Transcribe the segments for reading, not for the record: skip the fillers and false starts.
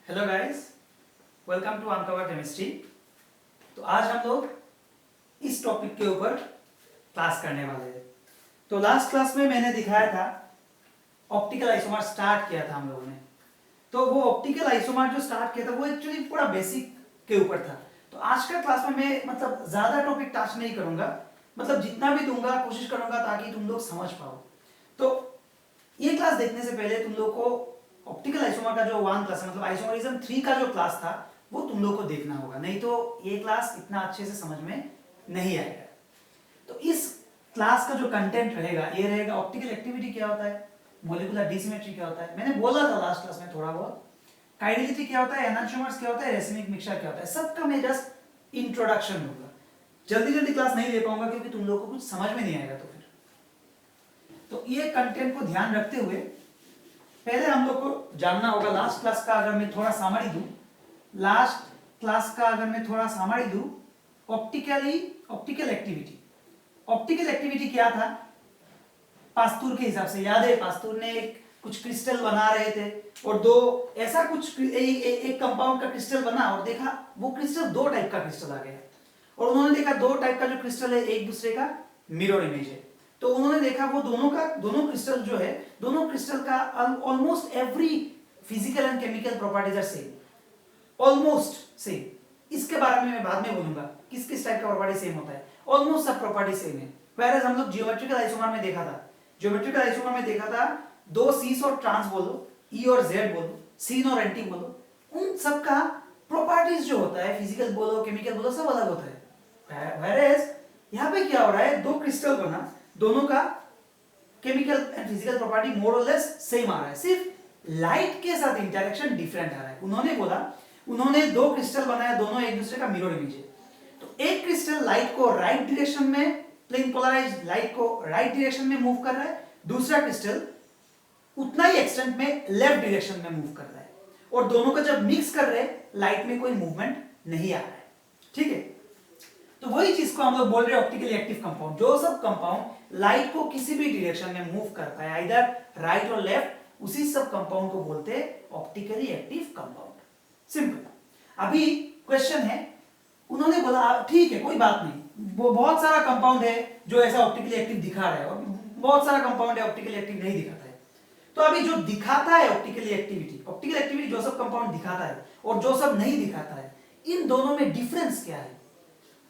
Hello guys, welcome to Uncover Chemistry. तो आज हम लोग इस टॉपिक के ऊपर क्लास करने वाले हैं। तो लास्ट क्लास में मैंने दिखाया था ऑप्टिकल आइसोमर स्टार्ट किया था हम लोगों ने। तो वो ऑप्टिकल आइसोमर जो स्टार्ट किया था वो एक्चुअली पूरा बेसिक के ऊपर था। तो आज का क्लास में मैं मतलब ज़्यादा टॉपिक टच नहीं करूँगा, मतलब जितना भी दूंगा कोशिश करूँगा ताकि तुम लोग समझ पाओ। तो ये क्लास देखने से पहले तुम लोग को ऑप्टिकल आइसोमर का जो 1 क्लास है, मतलब आइसोमरिज्म 3 का जो क्लास था वो तुम लोग को देखना होगा, नहीं तो ये क्लास इतना अच्छे से समझ में नहीं आएगा। तो इस क्लास का जो कंटेंट रहेगा ये रहेगा ऑप्टिकल एक्टिविटी क्या होता है, मॉलिक्यूलर डिसिमेट्री क्या होता है, मैंने बोला था लास्ट क्लास में थोड़ा बहुत, काइनेटिक क्या होता है, एनान्शियोमर्स क्या होता है, रेसिमिक मिक्सचर क्या होता है, सबका मैं जस्ट इंट्रोडक्शन दूंगा। जल्दी जल्दी क्लास नहीं ले पाऊंगा क्योंकि तुम लोग को कुछ समझ में नहीं आएगा। तो ये कंटेंट को ध्यान रखते हुए पहले हम लोग को जानना होगा, लास्ट क्लास का अगर मैं थोड़ा समरी दूं, ऑप्टिकल एक्टिविटी क्या था पास्तूर के हिसाब से, याद है पास्तूर ने कुछ क्रिस्टल बना रहे थे और दो ऐसा कुछ एक कंपाउंड का क्रिस्टल बना और देखा वो क्रिस्टल 2 टाइप का क्रिस्टल आ गया और उन्होंने देखा 2 टाइप का जो क्रिस्टल है एक दूसरे का मिरर इमेज है। तो उन्होंने देखा वो दोनों क्रिस्टल जो है, दोनों क्रिस्टल का almost every physical and chemical properties are same, almost same. इसके बारे में मैं बाद में बोलूंगा किस किस टाइप का प्रॉपर्टी सेम होता है, ऑलमोस्ट सब प्रॉपर्टी सेम है। whereas हम लोग जियोमेट्रिकल आइसोमर में देखा था 2 सीस और ट्रांस बोलो, ई और जेड बोलो, सीन और एंटी बोलो, उन सब का प्रॉपर्टीज जो होता है फिजिकल बोलो केमिकल बोलो सब अलग होता है। whereas यहाँ पे क्या हो रहा है, 2 क्रिस्टल बना, दोनों का केमिकल एंड फिजिकल प्रॉपर्टी मोर और लेस सेम आ रहा है, सिर्फ लाइट के साथ इंटरेक्शन डिफरेंट आ रहा है। उन्होंने 2 क्रिस्टल बनाया, दोनों एक दूसरे का मिरर इमेज है। तो एक क्रिस्टल लाइट को राइट डायरेक्शन में, प्लेन पोलराइज्ड लाइट को राइट डायरेक्शन में मूव कर रहा है, दूसरा क्रिस्टल उतना ही एक्सटेंट में लेफ्ट डायरेक्शन में मूव कर रहा है और दोनों का जब मिक्स कर रहे हैं लाइट में कोई मूवमेंट नहीं आ रहा है। ठीक है, तो वही चीज को हम लोग बोल रहे हैं ऑप्टिकली एक्टिव कंपाउंड। जो सब कंपाउंड लाइट को किसी भी डायरेक्शन में मूव करता है, आइदर राइट और लेफ्ट, उसी सब कंपाउंड को बोलते हैं ऑप्टिकली एक्टिव कंपाउंड। सिंपल। अभी क्वेश्चन है, उन्होंने बोला ठीक है कोई बात नहीं, वो बहुत सारा कंपाउंड है जो ऐसा ऑप्टिकली एक्टिव दिखा रहा है और बहुत सारा कंपाउंड है ऑप्टिकली एक्टिव नहीं दिखाता है। तो अभी जो दिखाता है ऑप्टिकल एक्टिविटी जो सब कंपाउंड दिखाता है और जो सब नहीं दिखाता है, इन दोनों में डिफरेंस क्या है?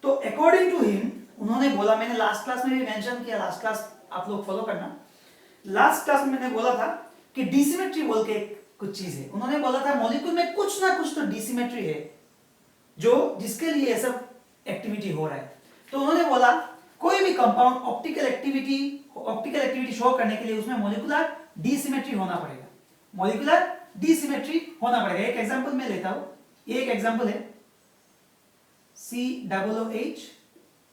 तो अकॉर्डिंग टू हिम उन्होंने बोला, मैंने लास्ट क्लास में भी मेंशन किया, लास्ट क्लास आप लोग फॉलो करना। लास्ट क्लास में मैंने बोला था कि डिसिमेट्री बोल के कुछ चीज है। उन्होंने बोला था मॉलिक्यूल में कुछ ना कुछ तो डिसिमेट्री है जो जिसके लिए ये सब एक्टिविटी हो रहा है। तो उन्होंने बोला कोई भी कंपाउंड ऑप्टिकल एक्टिविटी शो करने के लिए उसमें मॉलिक्यूलर डिसिमेट्री होना पड़ेगा। एक एग्जांपल मैं लेता हूं, ये एक एग्जांपल है COOH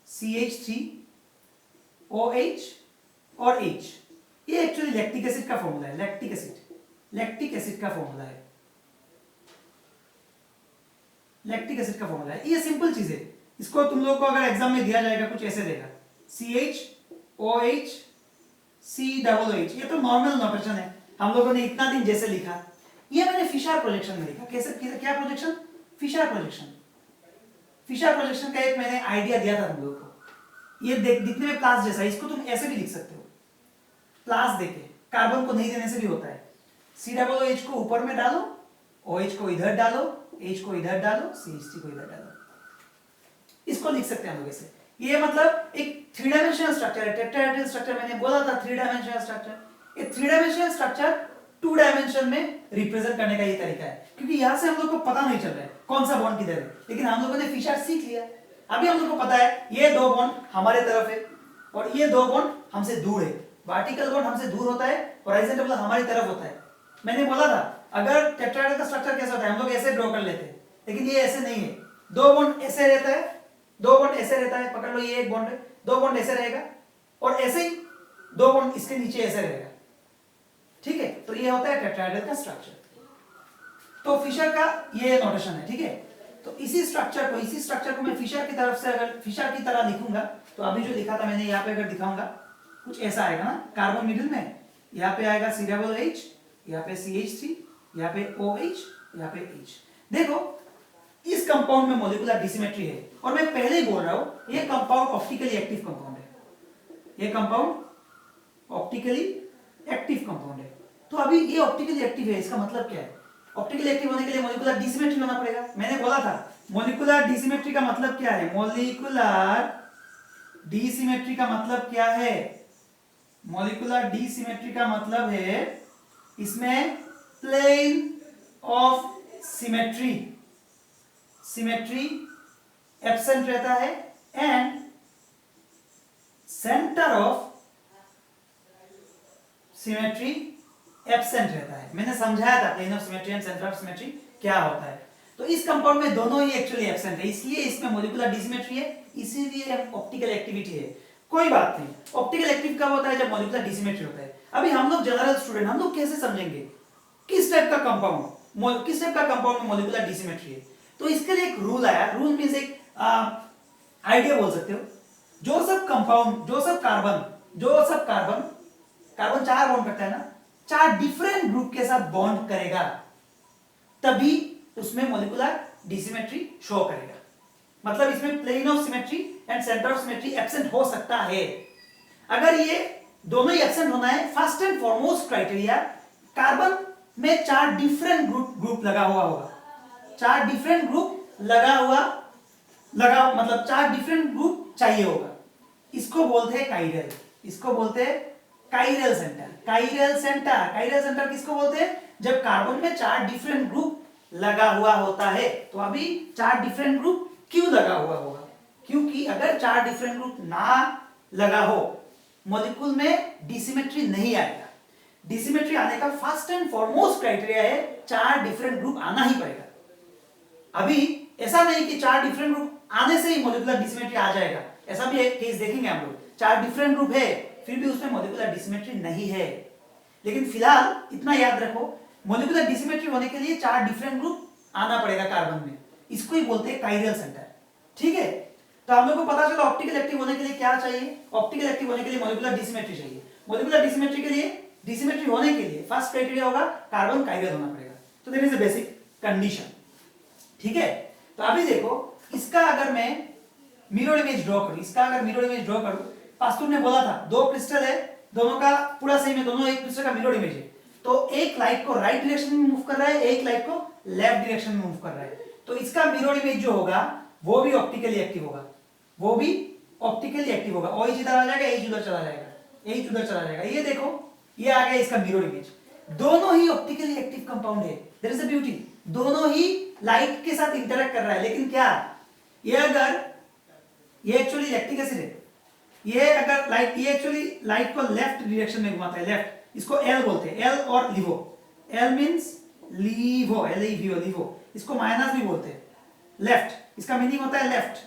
CH3 OH और H। ये एक्चुअली लैक्टिक एसिड का फॉर्मूला है, लैक्टिक एसिड का फॉर्मूला है। ये सिंपल चीज है, इसको तुम लोग को अगर एग्जाम में दिया जाएगा कुछ ऐसे देगा CH OH COOH। ये तो नॉर्मल नोटेशन है, हम लोगों ने इतना दिन जैसे लिखा, ये मैंने फिशर प्रोजेक्शन में लिखा। कैसे, क्या प्रोजेक्शन? फिशर प्रोजेक्शन का एक मैंने आइडिया दिया था तुम लोगों को। ये दिखने में प्लास जैसा, इसको तुम ऐसे भी लिख सकते हो, प्लास देके कार्बन को नहीं देने से भी होता है। COOH को ऊपर में डालो, OH को इधर डालो, H को इधर डालो, CH3 को इधर डालो, इसको लिख सकते हैं हम लोग ऐसे। ये मतलब एक 3 डायमेंशनल स्ट्रक्चर है, टेट्राहेड्रल स्ट्रक्चर मैंने बोला था 3 डायमेंशनल स्ट्रक्चर। ये 3 डायमेंशनल स्ट्रक्चर 2 डायमेंशन में रिप्रेजेंट करने का ये तरीका है, क्योंकि यहां से हम लोग को पता नहीं चल रहा है कौन सा बॉन्ड किधर है, लेकिन हम लोगों ने फिशर सीख लिया। अभी हम लोग को पता है ये 2 बॉन्ड हमारे तरफ है और ये 2 बॉन्ड हमसे दूर है। वर्टिकल बॉन्ड हमसे दूर होता है, हॉरिजॉन्टल बॉन्ड हमारी तरफ होता है। मैंने बोला था अगर टेट्राहेड्रल का स्ट्रक्चर कैसा होता है, हम लोग ऐसे ड्रॉ कर लेते हैं, लेकिन ये ऐसे नहीं है। 2 बॉन्ड ऐसे रहता है, पकड़ लो ये एक बॉन्ड है, 2 बॉन्ड ऐसे रहेगा और ऐसे ही 2 बॉन्ड इसके नीचे ऐसे रहेगा। ठीक है, तो ये होता है टेट्राहेड्रल का स्ट्रक्चर। तो फिशर का ये नोटेशन है। ठीक है, तो इसी स्ट्रक्चर को मैं फिशर की तरफ से अगर फिशर की तरह लिखूंगा तो अभी जो लिखा था मैंने यहाँ पे अगर दिखाऊंगा कुछ ऐसा आएगा ना, कार्बन मिडिल में, यहाँ पे आएगा COOH, यहाँ पे CH3, यहाँ पे OH यहाँ पे H। देखो इस कंपाउंड में मॉलिक्यूलर डिसिमेट्री है और मैं पहले ही बोल रहा हूं ये कंपाउंड ऑप्टिकली एक्टिव कंपाउंड है। ये कंपाउंड ऑप्टिकली एक्टिव कंपाउंड है। तो अभी ये ऑप्टिकली एक्टिव है, इसका मतलब क्या है? ऑप्टिकली एक्टिव होने के लिए मॉलिक्यूलर डिसिमेट्री होना पड़ेगा। मैंने बोला था मॉलिक्यूलर डिसिमेट्री का मतलब क्या है? मॉलिक्यूलर डिसिमेट्री का मतलब क्या है? मॉलिक्यूलर डिसिमेट्री का मतलब है इसमें plane of symmetry, symmetry absent रहता है and centre of symmetry absent रहता है। मैंने समझाया था plane of symmetry and centre of symmetry क्या होता है। तो इस कंपाउंड में दोनों ही एक्चुअली एब्सेंट है, इसलिए इसमें मॉलिक्यूलर डिसिमेट्री है, इसीलिए ऑप्टिकल एक्टिविटी है। कोई बात नहीं, ऑप्टिकल एक्टिव कब होता है? जब मॉलिक्यूलर डिसिमेट्री होता है। अभी हम लोग जनरल स्टूडेंट, हम लोग कैसे समझेंगे किस टाइप का कंपाउंड, किस टाइप का कंपाउंड में मॉलिक्यूलर डिसिमेट्री है? तो इसके लिए एक रूल आया। रूल मींस एक आइडिया बोल सकते हो। जो सब कंपाउंड, जो सब कार्बन कार्बन 4 बॉन्ड करता है ना, 4 डिफरेंट ग्रुप के साथ बॉन्ड करेगा तभी उसमें मॉलिक्यूलर डिसिमेट्री शो करेगा। मतलब इसमें plane of symmetry and centre of symmetry absent हो सकता है। अगर ये दोनों ही एब्सेंट होना है, first and foremost criteria carbon में 4 डिफरेंट ग्रुप लगा हुआ होगा। 4 डिफरेंट ग्रुप लगा मतलब 4 डिफरेंट ग्रुप चाहिए होगा। इसको बोलते हैं काइरल, इसको बोलते हैं काइरल सेंटर। काइरल सेंटर किसको बोलते हैं? जब कार्बन में 4 डिफरेंट ग्रुप लगा हुआ होता है। तो अभी 4 डिफरेंट ग्रुप क्यों लगा हुआ होगा? क्योंकि अगर 4 डिफरेंट ग्रुप ना लगा हो, मॉलिक्यूल में डिसिमेट्री नहीं आएगा। डिसिमेट्री आने का फर्स्ट एंड फॉरमोस्ट क्राइटेरिया है 4 डिफरेंट ग्रुप आना ही पड़ेगा। अभी ऐसा नहीं कि 4 डिफरेंट ग्रुप आने से ही मॉलिक्यूलर डिसिमेट्री आ जाएगा, ऐसा भी एक केस देखेंगे हम लोग। 4 डिफरेंट ग्रुप है फिर भी उसमें मॉलिक्यूलर डिसिमेट्री नहीं है। लेकिन फिलहाल इतना याद रखो, मॉलिक्यूलर डिसिमेट्री होने के लिए 4 डिफरेंट ग्रुप आना पड़ेगा कार्बन में, इसको ही बोलते हैं काइरल सेंटर। ठीक है, तो हम लोग को पता चला ऑप्टिकल एक्टिव होने के लिए क्या चाहिए? ऑप्टिकल एक्टिव होने के लिए मॉलिक्यूलर डिसिमेट्री चाहिए। मॉलिक्यूलर डिसिमेट्री के लिए, डिसिमेट्री होने के लिए फर्स्ट क्राइटेरिया होगा कार्बन काइरल होना पड़ेगा। तो there is a basic condition. ठीक है, तो अभी देखो इसका अगर मैं मिरर इमेज ड्रॉ करूं, पास्टूर ने बोला था 2 क्रिस्टल है, दोनों का पूरा सेम है, दोनों एक दूसरे का मिरर इमेज है। तो एक लाइट को राइट डायरेक्शन में मूव कर रहा है, एक लाइट को लेफ्ट डायरेक्शन में मूव कर रहा है। तो इसका मिरर इमेज जो होगा वो भी ऑप्टिकली एक्टिव होगा, OH इधर आ जाएगा, H उधर चला जाएगा, ये देखो ये आ गया इसका मिरर इमेज। दोनों ही ऑप्टिकली एक्टिव कंपाउंड है। देयर इज अ ब्यूटी, दोनों ही लाइट के साथ इंटरेक्ट कर रहा है। लेकिन क्या ये एक्चुअली लैक्टिक एसिड है, ये एक्चुअली लाइट को लेफ्ट डायरेक्शन में घुमाता है, लेफ्ट, इसको L बोलते हैं, L और लिवो। L मींस लीवो, LIVO, इसको माइनस भी बोलते हैं, लेफ्ट, इसका मीनिंग होता है लेफ्ट।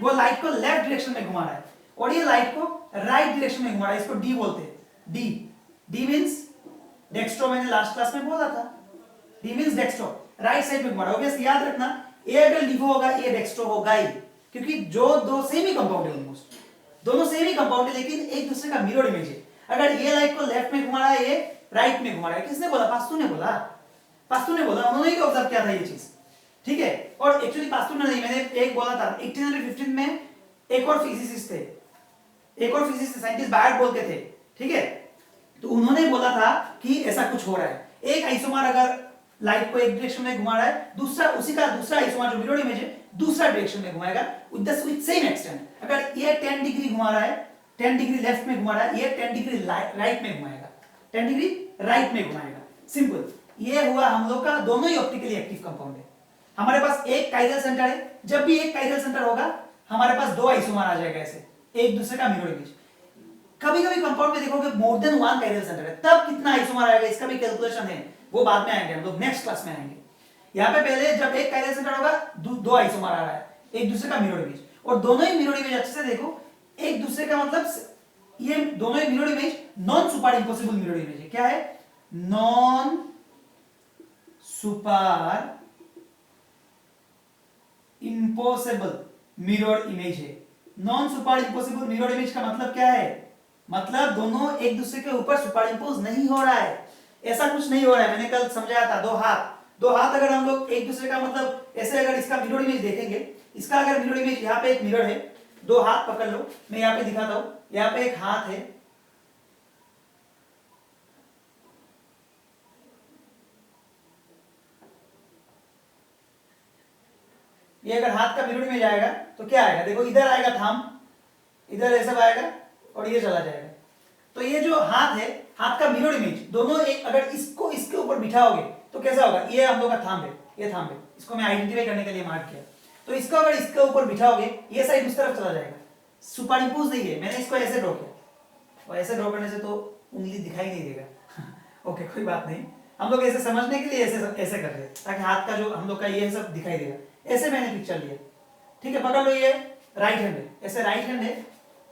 वो लाइट को लेफ्ट डायरेक्शन में घुमा रहा है और ये लाइट को राइट डायरेक्शन में घुमा रहा है, इसको D बोलते हैं। D मींस डेक्स्ट्रो, मैंने लास्ट क्लास में बोला था, D means dextro, right side में घुमा रहा है। ऑब्वियसली याद रखना, A अगर लिवो होगा ये डेक्स्ट्रो होगा ही, क्योंकि जो दो सेम ही कंपाउंड है, ऑलमोस्ट दोनों सेम ही कंपाउंड है, लेकिन एक दूसरे का मिरर इमेज है। अगर ये लाइट को लेफ्ट में घुमा रहा है, ये राइट में घुमा रहा है। किसने बोला? पास्टूर ने बोला, उन्होंने ही ऑब्जर्व किया था ये चीज। ठीक है, और एक्चुअली पास्टूर ने नहीं, मैंने एक बोला था 1815 में एक और फिजिसिस्ट थे, साइंटिस्ट बायट बोल के थे। ठीक है, तो उन्होंने बोला था कि ऐसा कुछ हो रहा है, एक आइसोमर अगर लाइट को एक डायरेक्शन में घुमा रहा है, दूसरा आइसोमर जो मिरर इमेज है दूसरा डायरेक्शन में घुमाएगा विद सेम एक्सटेंट। अगर ये 10 डिग्री घुमा रहा है, 10 डिग्री लेफ्ट में घुमा रहा है, ये 10 डिग्री राइट में घुमाएगा, 10 डिग्री राइट में घुमाएगा। सिंपल, ये हुआ हम लोग का, दोनों ही ऑप्टिकली एक्टिव कंपाउंड है। हमारे पास एक काइरल सेंटर है, जब भी एक काइरल सेंटर होगा हमारे पास 2 आइसोमर आ जाएगा, ऐसे एक दूसरे का मिरर इमेज। कभी कंपाउंड में देखोगे मोर देन 1 काइरल सेंटर है, तब कितना आइसोमर आएगा इसका भी कैलकुलेशन है, वो बाद में आएंगे, हम लोग नेक्स्ट क्लास में आएंगे। यहाँ पे पहले जब एक काइरल सेंटर होगा 2 आइसोमर आ रहा है, एक दूसरे का मिरर इमेज, और दोनों ही मिरर इमेज अच्छे से देखो, एक दूसरे का मतलब ये दोनों ही mirror image non super impossible mirror image है। क्या है? Non super impossible mirror image है। Non super impossible mirror image का मतलब क्या है? मतलब दोनों एक दूसरे के ऊपर सुपर इंपोज नहीं हो रहा है, ऐसा कुछ नहीं हो रहा है। मैंने कल समझाया था, 2 हाथ दो हाथ अगर हम लोग एक दूसरे का मतलब ऐसे अगर इसका मिरर इमेज देखेंगे, इसका अगर मिरर इमेज, यहाँ पे एक मिरर है, दो हाथ पकड़ लो, मैं यहाँ पे दिखाता हूं, यहाँ पे एक हाथ है, ये अगर हाथ का मिरर इमेज आएगा तो क्या आएगा, देखो इधर आएगा थंब, इधर ऐसा आएगा और ये चला जाएगा। तो ये जो हाथ है, हाथ का मिरर इमेज दोनों एक, अगर इसको इसके ऊपर बिठाओगे तो कैसा होगा, ये हम लोग का थंब है, ये थंब है, इसको मैं आइडेंटिफाई करने के लिए मार्क किया। तो इसको अगर इसके ऊपर बिठाओगे ये साइड उस तरफ चला जाएगा, सुपरइम्पोज नहीं है, मैंने इसको ऐसे ड्रॉ किया, और ऐसे ड्रॉ करने से तो उंगली दिखाई नहीं देगा ओके कोई बात नहीं, हम लोग ऐसे समझने के लिए ऐसे ऐसे कर रहे हैं ताकि हाथ का जो हम लोग का ये सब दिखाई देगा, ऐसे मैंने पिक्चर लिया, ठीक है। पकड़ लो, ये राइट हैंड है, ऐसे राइट हैंड है,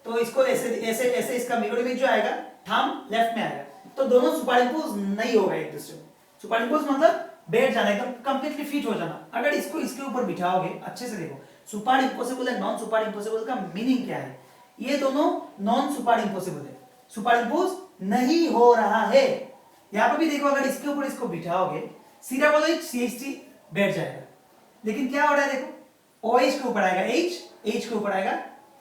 तो इसको ऐसे ऐसे ऐसे इसका मिरर इमेज जो आएगा थंब लेफ्ट में आएगा, तो दोनों सुपरइम्पोज नहीं होगा एक दूसरे में। सुपरइम्पोज मतलब बैठ जाना, एकदम कंप्लीटली फिट हो जाना। अगर इसको इसके ऊपर बिठाओगे, अच्छे से देखो, super impossible and non super impossible का मीनिंग क्या है, ये दोनों नॉन सुपर इम्पॉसिबल है, सुपर इम्पोज नहीं हो रहा है। यहां पर भी देखो, अगर इसके ऊपर इसको बिठाओगे, सीधा बोलो CH3 बैठ जाएगा, लेकिन क्या हो रहा है देखो, OH के ऊपर आएगा H के ऊपर आएगा,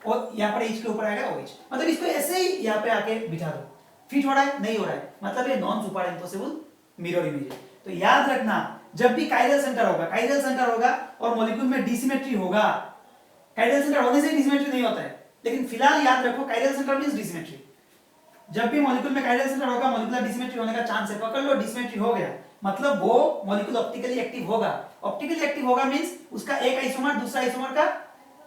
और यहाँ पर H के ऊपर आएगा OH, मतलब इसको ऐसे ही यहाँ पे आके बिठा दो, फिट हो रहा है, नहीं हो रहा है, मतलब ये non super impossible mirror image है। तो याद रखना, जब भी काइरल सेंटर होगा और मॉलिक्यूल में डिसिमेट्री होगा, काइरल सेंटर होने से डिसिमेट्री नहीं होता है, लेकिन फिलहाल याद रखो काइरल सेंटर मींस डिसिमेट्री। जब भी मॉलिक्यूल में काइरल सेंटर होगा, मॉलिक्यूलर डिसिमेट्री होने का चांस है, पकड़ लो डिसिमेट्री हो गया, मतलब वो मॉलिक्यूल ऑप्टिकली एक्टिव होगा। ऑप्टिकली एक्टिव होगा मींस उसका एक आइसोमर दूसरा आइसोमर का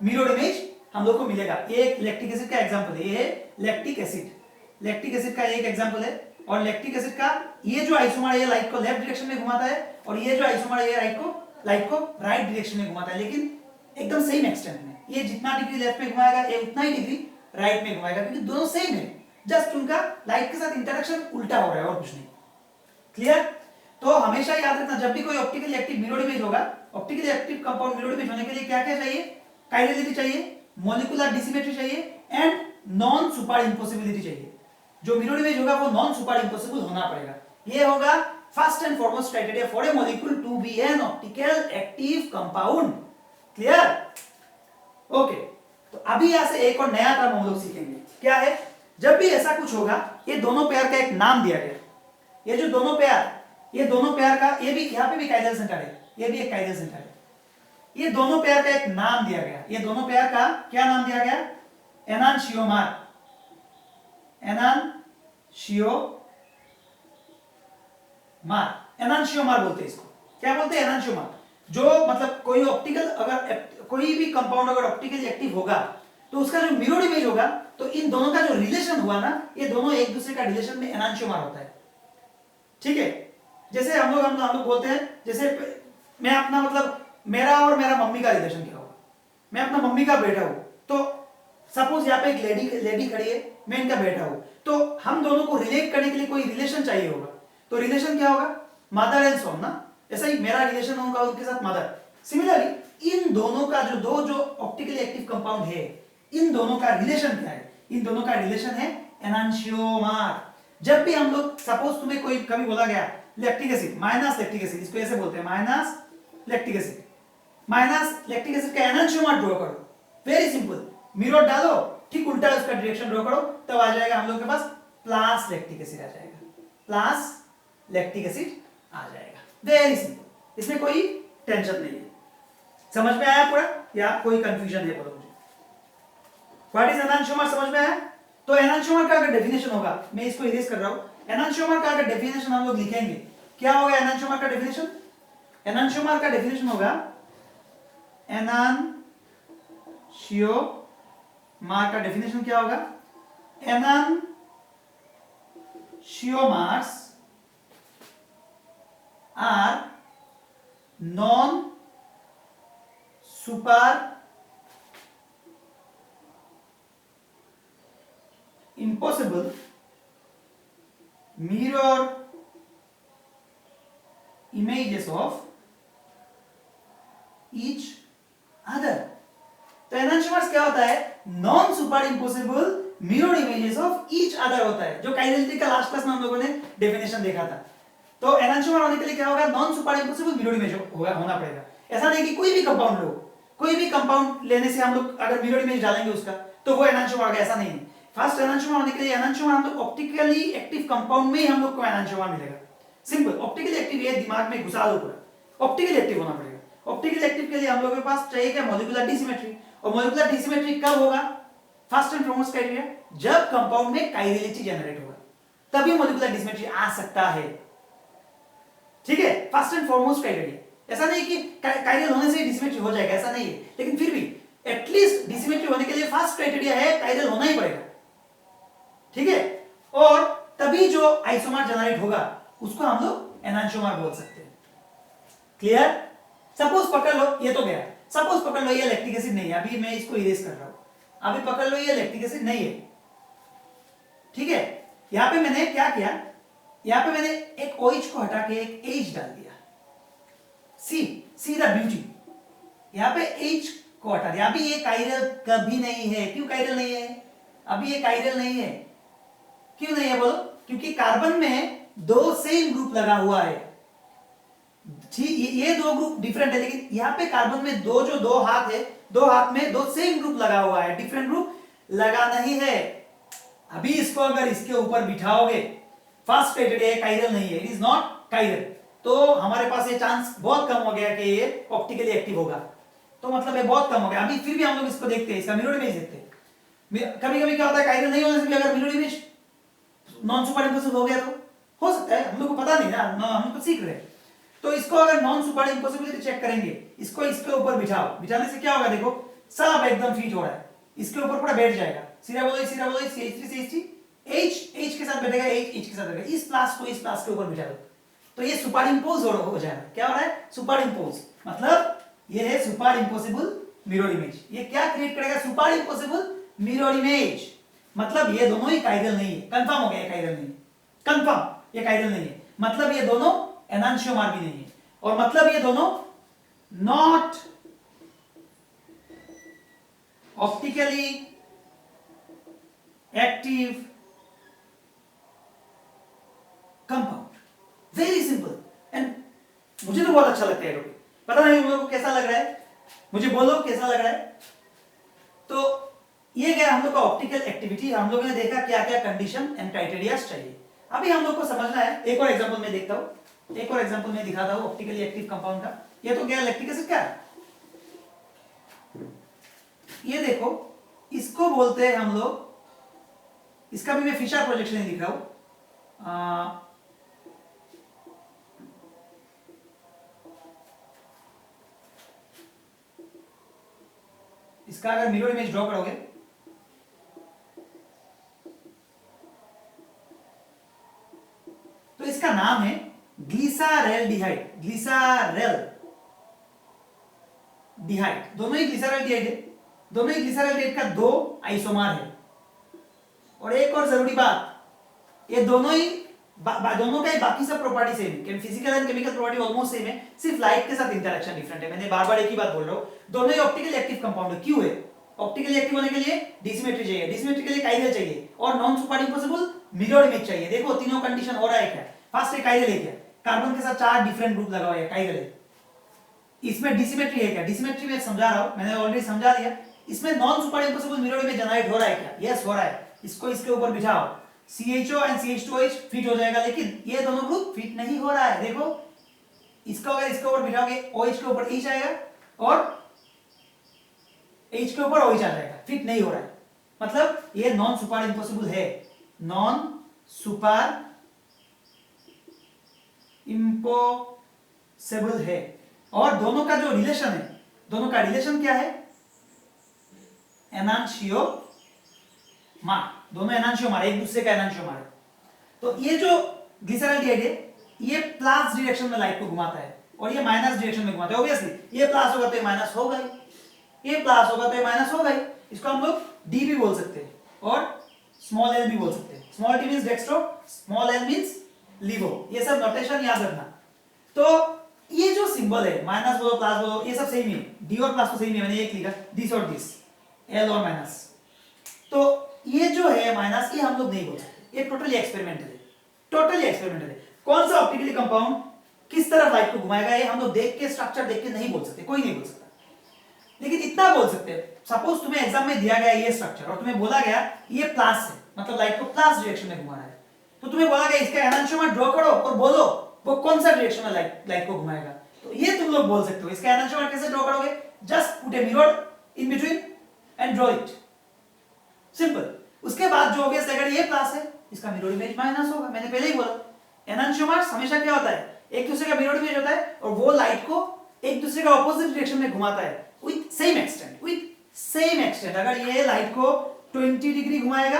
मिरर इमेज हम लोग को मिलेगा। ये एक लैक्टिक एसिड का एग्जांपल है, ये है लैक्टिक एसिड का एक एग्जांपल है। और लैक्टिक एसिड का ये जो आइसोमर है, ये लाइट को लेफ्ट डायरेक्शन में घुमाता है, और ये जो आइसोमर है, ये लाइट को राइट डायरेक्शन में घुमाता है, लेकिन एकदम सेम एक्सटेंट में। ये जितना डिग्री लेफ्ट में घुमाएगा, ये उतना ही डिग्री राइट में घुमाएगा, क्योंकि दोनों सेम है, जस्ट उनका लाइट के साथ इंटरेक्शन उल्टा हो रहा है और कुछ नहीं। क्लियर? तो हमेशा याद रखना, जब भी कोई ऑप्टिकली एक्टिव मिरर इमेज होगा, optically active compound mirror image होने के लिए क्या क्या चाहिए, काइरलिटी चाहिए, मॉलिक्यूलर डिसिमेट्री चाहिए, एंड नॉन सुपर इम्पॉसिबिलिटी चाहिए। जो मिरर इमेज होगा वो नॉन सुपर इम्पॉसिबल होना पड़ेगा। ये होगा first and foremost criteria for a molecule to be an optical active compound. Clear? Okay, तो अभी यहां से एक और नया टर्म हम लोग सीखेंगे, क्या है, जब भी ऐसा कुछ होगा, ये दोनों पेयर का एक नाम दिया गया, ये जो दोनों पेयर का, ये भी यहां पे भी काइरल सेंटर है, ये भी एक काइरल सेंटर है, ये दोनों पेयर का एक नाम दिया गया। ये दोनों पेयर का क्या नाम दिया गया, एनांशियोमर बोलते हैं इसको। क्या बोलते हैं, एनांशियोमर। जो मतलब कोई ऑप्टिकल, अगर कोई भी कंपाउंड अगर ऑप्टिकली एक्टिव होगा तो उसका जो मिरर इमेज होगा, तो इन दोनों का जो रिलेशन हुआ ना, ये दोनों एक दूसरे का रिलेशन में एनांशियोमर होता है। ठीक है, जैसे हम लोग बोलते हैं, जैसे मैं अपना मतलब मेरा और मेरा मम्मी का रिलेशन क्या होगा, मैं अपना मम्मी का बेटा हूं, तो सपोज यहाँ पे एक लेडी खड़ी है, मैं इनका बेटा हूं, तो हम दोनों को रिलेट करने के लिए कोई रिलेशन चाहिए होगा, तो रिलेशन क्या होगा, मदर एंड सन ना। ऐसा ही मेरा रिलेशन होगा उनके साथ मदर। सिमिलरली इन दोनों का जो ऑप्टिकली एक्टिव कंपाउंड है, इन दोनों का रिलेशन क्या है, इन दोनों का रिलेशन है एनांशियोमर। जब भी हम लोग, सपोज तुम्हें कोई कभी बोला गया lactic acid minus lactic acid, इसको ऐसे बोलते हैं minus lactic acid, minus lactic acid का एनांशियोमर ड्रॉ करो, वेरी सिंपल, मिरर डालो, ठीक उल्टा उसका डायरेक्शन ड्रॉ करो, तब आ जाएगा हम लोग के पास प्लस लैक्टिक एसिड आ जाएगा, प्लस लैक्टिक एसिड आ जाएगा, वेरी सिंपल, इसमें कोई टेंशन नहीं है। समझ में आया पूरा, या कोई कंफ्यूजन है बोलो मुझे, व्हाट इज एनांशियोमर, समझ में आया? तो एनांशियोमर का अगर डेफिनेशन होगा, मैं इसको इरेज कर रहा हूं, एनांशियोमर का अगर डेफिनेशन हम लोग लिखेंगे, क्या होगा एनांशियोमर का डेफिनेशन? एनांशियोमर का डेफिनेशन होगा, एनांशियोमर का डेफिनेशन क्या होगा, enantiomers are non super impossible mirror images of each other। तो एनांशियोमर्स क्या होता है, non super impossible mirror images of each other होता है, जो काइनेटिक का लास्ट क्लास में हम लोगों ने डेफिनेशन देखा था। तो एनांशियोमर होने के लिए क्या होगा, non super impossible mirror image होना पड़ेगा। ऐसा नहीं कि कोई भी कंपाउंड लो, कोई भी कंपाउंड लेने से हम लोग अगर मिरर इमेज डालेंगे उसका तो वो एनांशियोमर होगा, ऐसा नहीं है। फर्स्ट एनांशियोमर होने के लिए एनांशियोमर हम लोग ऑप्टिकली एक्टिव कंपाउंड में ही हम लोग को एनांशियोमर मिलेगा। सिंपल, ऑप्टिकली एक्टिव ये दिमाग में घुसा दो पूरा, ऑप्टिकली एक्टिव होना पड़ेगा। ऑप्टिकली एक्टिव के लिए हम लोगों के पास चाहिए क्या, मॉलिक्यूलर डिसिमेट्री। और मॉलिक्यूलर डिसिमेट्री कब होगा, फर्स्ट एंड फॉरमोस्ट क्राइटेरिया, जब कंपाउंड में काइरलिटी जनरेट होगा तभी मॉलिक्यूलर डिसिमेट्री आ सकता है। ठीक है, फर्स्ट एंड फॉरमोस्ट क्राइटेरिया। ऐसा नहीं कि काइरल होने से डिसिमेट्री हो जाएगा, ऐसा नहीं है, लेकिन फिर भी एटलीस्ट डिसिमेट्री होने के लिए फर्स्ट क्राइटेरिया है काइरल होना ही पड़ेगा। ठीक है, और तभी जो आइसोमर जनरेट होगा उसको हम लोग एनांशियोमर बोल सकते हैं। क्लियर? सपोज पकड़ लो, ये तो गया, सपोज पकड़ लो ये लैक्टिक एसिड नहीं है, अभी मैं इसको इरेज कर रहा हूं, अभी पकड़ लो ये लैक्टिक एसिड नहीं है। ठीक है, यहां पे मैंने क्या किया, यहां पे मैंने एक OH को हटा के एक H डाल दिया। सी द ब्यूटी, यहां पे H को हटा दिया। अभी ये काइरल कभी नहीं है, क्यों काइरल नहीं है, अभी ये काइरल नहीं है, क्यों नहीं है बोलो, क्योंकि कार्बन में दो सेम ग्रुप लगा हुआ है। ये दो ग्रुप डिफरेंट है, लेकिन यहां पे कार्बन में दो हाथ है, दो हाथ में दो सेम ग्रुप लगा हुआ है, डिफरेंट ग्रुप लगा नहीं है। अभी इसको अगर इसके ऊपर बिठाओगे, फर्स्ट क्राइटेरिया है काइरल नहीं है, इट इज नॉट काइरल, तो हमारे पास ये चांस बहुत कम हो गया कि ये ऑप्टिकली एक्टिव होगा। तो मतलब ये बहुत कम हो गया। अभी फिर भी हम लोग इसको देखते हैं, इसका मिरर इमेज देखते हैं। कभी कभी क्या होता है, काइरल नहीं होने से भी अगर mirror image non super impossible हो गया तो हो सकता है, हम लोग को पता नहीं ना, हम तो सीख रहे हैं। तो इसको अगर नॉन सुपर इम्पॉसिबिलिटी चेक करेंगे, इसको इसके ऊपर बिठाओ, बिठाने से क्या होगा, देखो सब एकदम फिट हो रहा है, इसके ऊपर पूरा बैठ जाएगा। सीधा बोलो CH3 H के साथ बैठेगा, H के साथ बैठेगा। इस प्लस को इस प्लस के ऊपर बिठा दो तो ये सुपर इम्पोज हो जाएगा। क्या हो रहा है, सुपर इम्पोज, मतलब ये है सुपर इम्पॉसिबल मिरर इमेज। ये क्या क्रिएट करेगा, सुपर इम्पॉसिबल मिरर इमेज, मतलब ये दोनों ही काइरल नहीं है। कंफर्म हो गया, ये काइरल नहीं है, कंफर्म ये काइरल नहीं है, मतलब ये दोनों एनांशियोमर भी नहीं है, और मतलब ये दोनों not optically active compound. Very simple, and मुझे तो बहुत अच्छा लगता है टॉपिक, पता नहीं तुम लोगों को कैसा लग रहा है, मुझे बोलो कैसा लग रहा है। तो ये गया हम लोग का ऑप्टिकल एक्टिविटी। हम लोगों ने देखा क्या क्या कंडीशन एंड क्राइटेरिया चाहिए। अभी हम लोग को समझना है, एक और एग्जांपल में देखता हूं, एक और एग्जांपल में दिखाता हूं ऑप्टिकली एक्टिव कंपाउंड का। ये तो क्या लैक्टिक एसिड, क्या ये देखो, इसको बोलते हैं हम लोग, इसका भी मैं फिशर प्रोजेक्शन नहीं दिख रहा हूं, इसका अगर मिरर इमेज ड्रॉ करोगे तो इसका नाम है ग्लिसरैल्डिहाइड। ग्लिसरैल्डिहाइड, दोनों ही ग्लिसरैल्डिहाइड है, दोनों ही ग्लिसरैल्डिहाइड का दो आइसोमर है। और एक और जरूरी बात, ये दोनों ही दोनों का ही बाकी सब प्रॉपर्टी सेम है, physical and chemical property almost same है, सिर्फ लाइट के साथ इंटरेक्शन डिफरेंट है। मैंने बार बार एक ही बात बोल रहा हूं, दोनों ही ऑप्टिकली एक्टिव कंपाउंड है। क्यों है, ऑप्टिकली एक्टिव होने के लिए डिसिमेट्री चाहिए, डिसिमेट्री के लिए काइरल चाहिए, और non super impossible mirror image चाहिए। देखो तीनों कंडीशन हो रहा है क्या, फर्स्ट है काइरल है क्या, कार्बन के साथ चार डिफरेंट ग्रुप लगा हुआ है, काइरल है। इसमें डिसिमेट्री है क्या, डिसिमेट्री में समझा रहा हूं, मैंने ऑलरेडी समझा दिया। इसमें non super impossible mirror image generate हो रहा है क्या, यस हो रहा है। इसको इसके ऊपर बिठाओ, CHO एंड CH2OH फिट हो जाएगा, लेकिन ये दोनों ग्रुप फिट नहीं हो रहा है। देखो इसको अगर इसके ऊपर बिठाओगे, OH के ऊपर H आएगा और H के ऊपर OH आ जाएगा, फिट नहीं हो रहा है, मतलब ये नॉन सुपर इम्पॉसिबल है, नॉन सुपर इम्पॉसिबल है। और दोनों का जो रिलेशन है, दोनों का रिलेशन क्या है, एनांशियोमर, दोनों एनांशियोमर, एक दूसरे का एनांशियोमर है। तो ये जो ग्लिसरैल्डिहाइड है, ये प्लस डायरेक्शन में लाइट को घुमाता है और ये माइनस डायरेक्शन में घुमाता है। ऑब्वियसली ये प्लस होगा तो ये माइनस होगा ही, ये प्लस होगा तो ये माइनस होगा ही। इसको हम लोग डी भी बोल सकते हैं और स्मॉल एल भी बोल सकते हैं। Small D means dextro, small L means levo, ये सब नोटेशन याद रखना। तो ये जो सिंबल है, माइनस बोलो प्लस बोलो, ये सब सेम है, डी और प्लस तो सेम है, मैंने एक लिखा दिस और दिस, एल और माइनस। तो ये जो है माइनस, ये हम लोग नहीं बोल सकते, ये टोटली एक्सपेरिमेंटल है, टोटली एक्सपेरिमेंटल है। कौन सा ऑप्टिकली कंपाउंड किस तरफ लाइट को घुमाएगा, ये हम लोग देख के स्ट्रक्चर देख के नहीं बोल सकते, कोई नहीं बोल सकता। लेकिन इतना बोल सकते हैं, सपोज तुम्हें एग्जाम में दिया गया ये स्ट्रक्चर और तुम्हें बोला गया ये प्लस है, मतलब लाइट को प्लस डायरेक्शन में घुमा रहा है, तो तुम्हें बोला गया इसका एनांशियोमर ड्रॉ करो और बोलो वो कौन सा डायरेक्शन में लाइट को घुमाएगा। तो ये तुम लोग बोल सकते हो। इसका एनांशियोमर कैसे ड्रॉ करोगे, just put a mirror in between and draw it, simple. उसके बाद जो ऑब्वियस अगर ये प्लस है इसका मिरर इमेज माइनस होगा। मैंने पहले ही बोला एनांशियोमर हमेशा क्या होता है, एक दूसरे का मिरर इमेज होता है और वो लाइट को एक दूसरे का ऑपोजिट डायरेक्शन में घुमाता है विद सेम एक्सटेंट। अगर ये लाइट को 20 डिग्री घुमाएगा,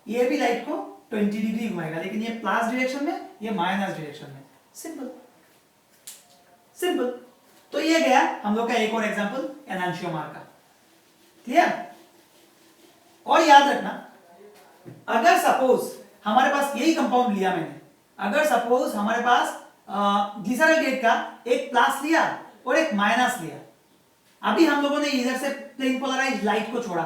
ये भी लाइट को 20 डिग्री घुमाएगा, लेकिन ये प्लस डायरेक्शन में, ये माइनस डायरेक्शन में। सिंपल। तो ये गया हम लोग का एक और एग्जांपल एनांशियोमर का। क्लियर? और याद रखना, अगर सपोज हमारे पास यही कंपाउंड लिया मैंने, अगर सपोज हमारे पास ग्लिसरॉल गेट का एक प्लस लिया और एक माइनस लिया, अभी हम लोगों ने इधर से प्लेन पोलराइज्ड लाइट को छोड़ा,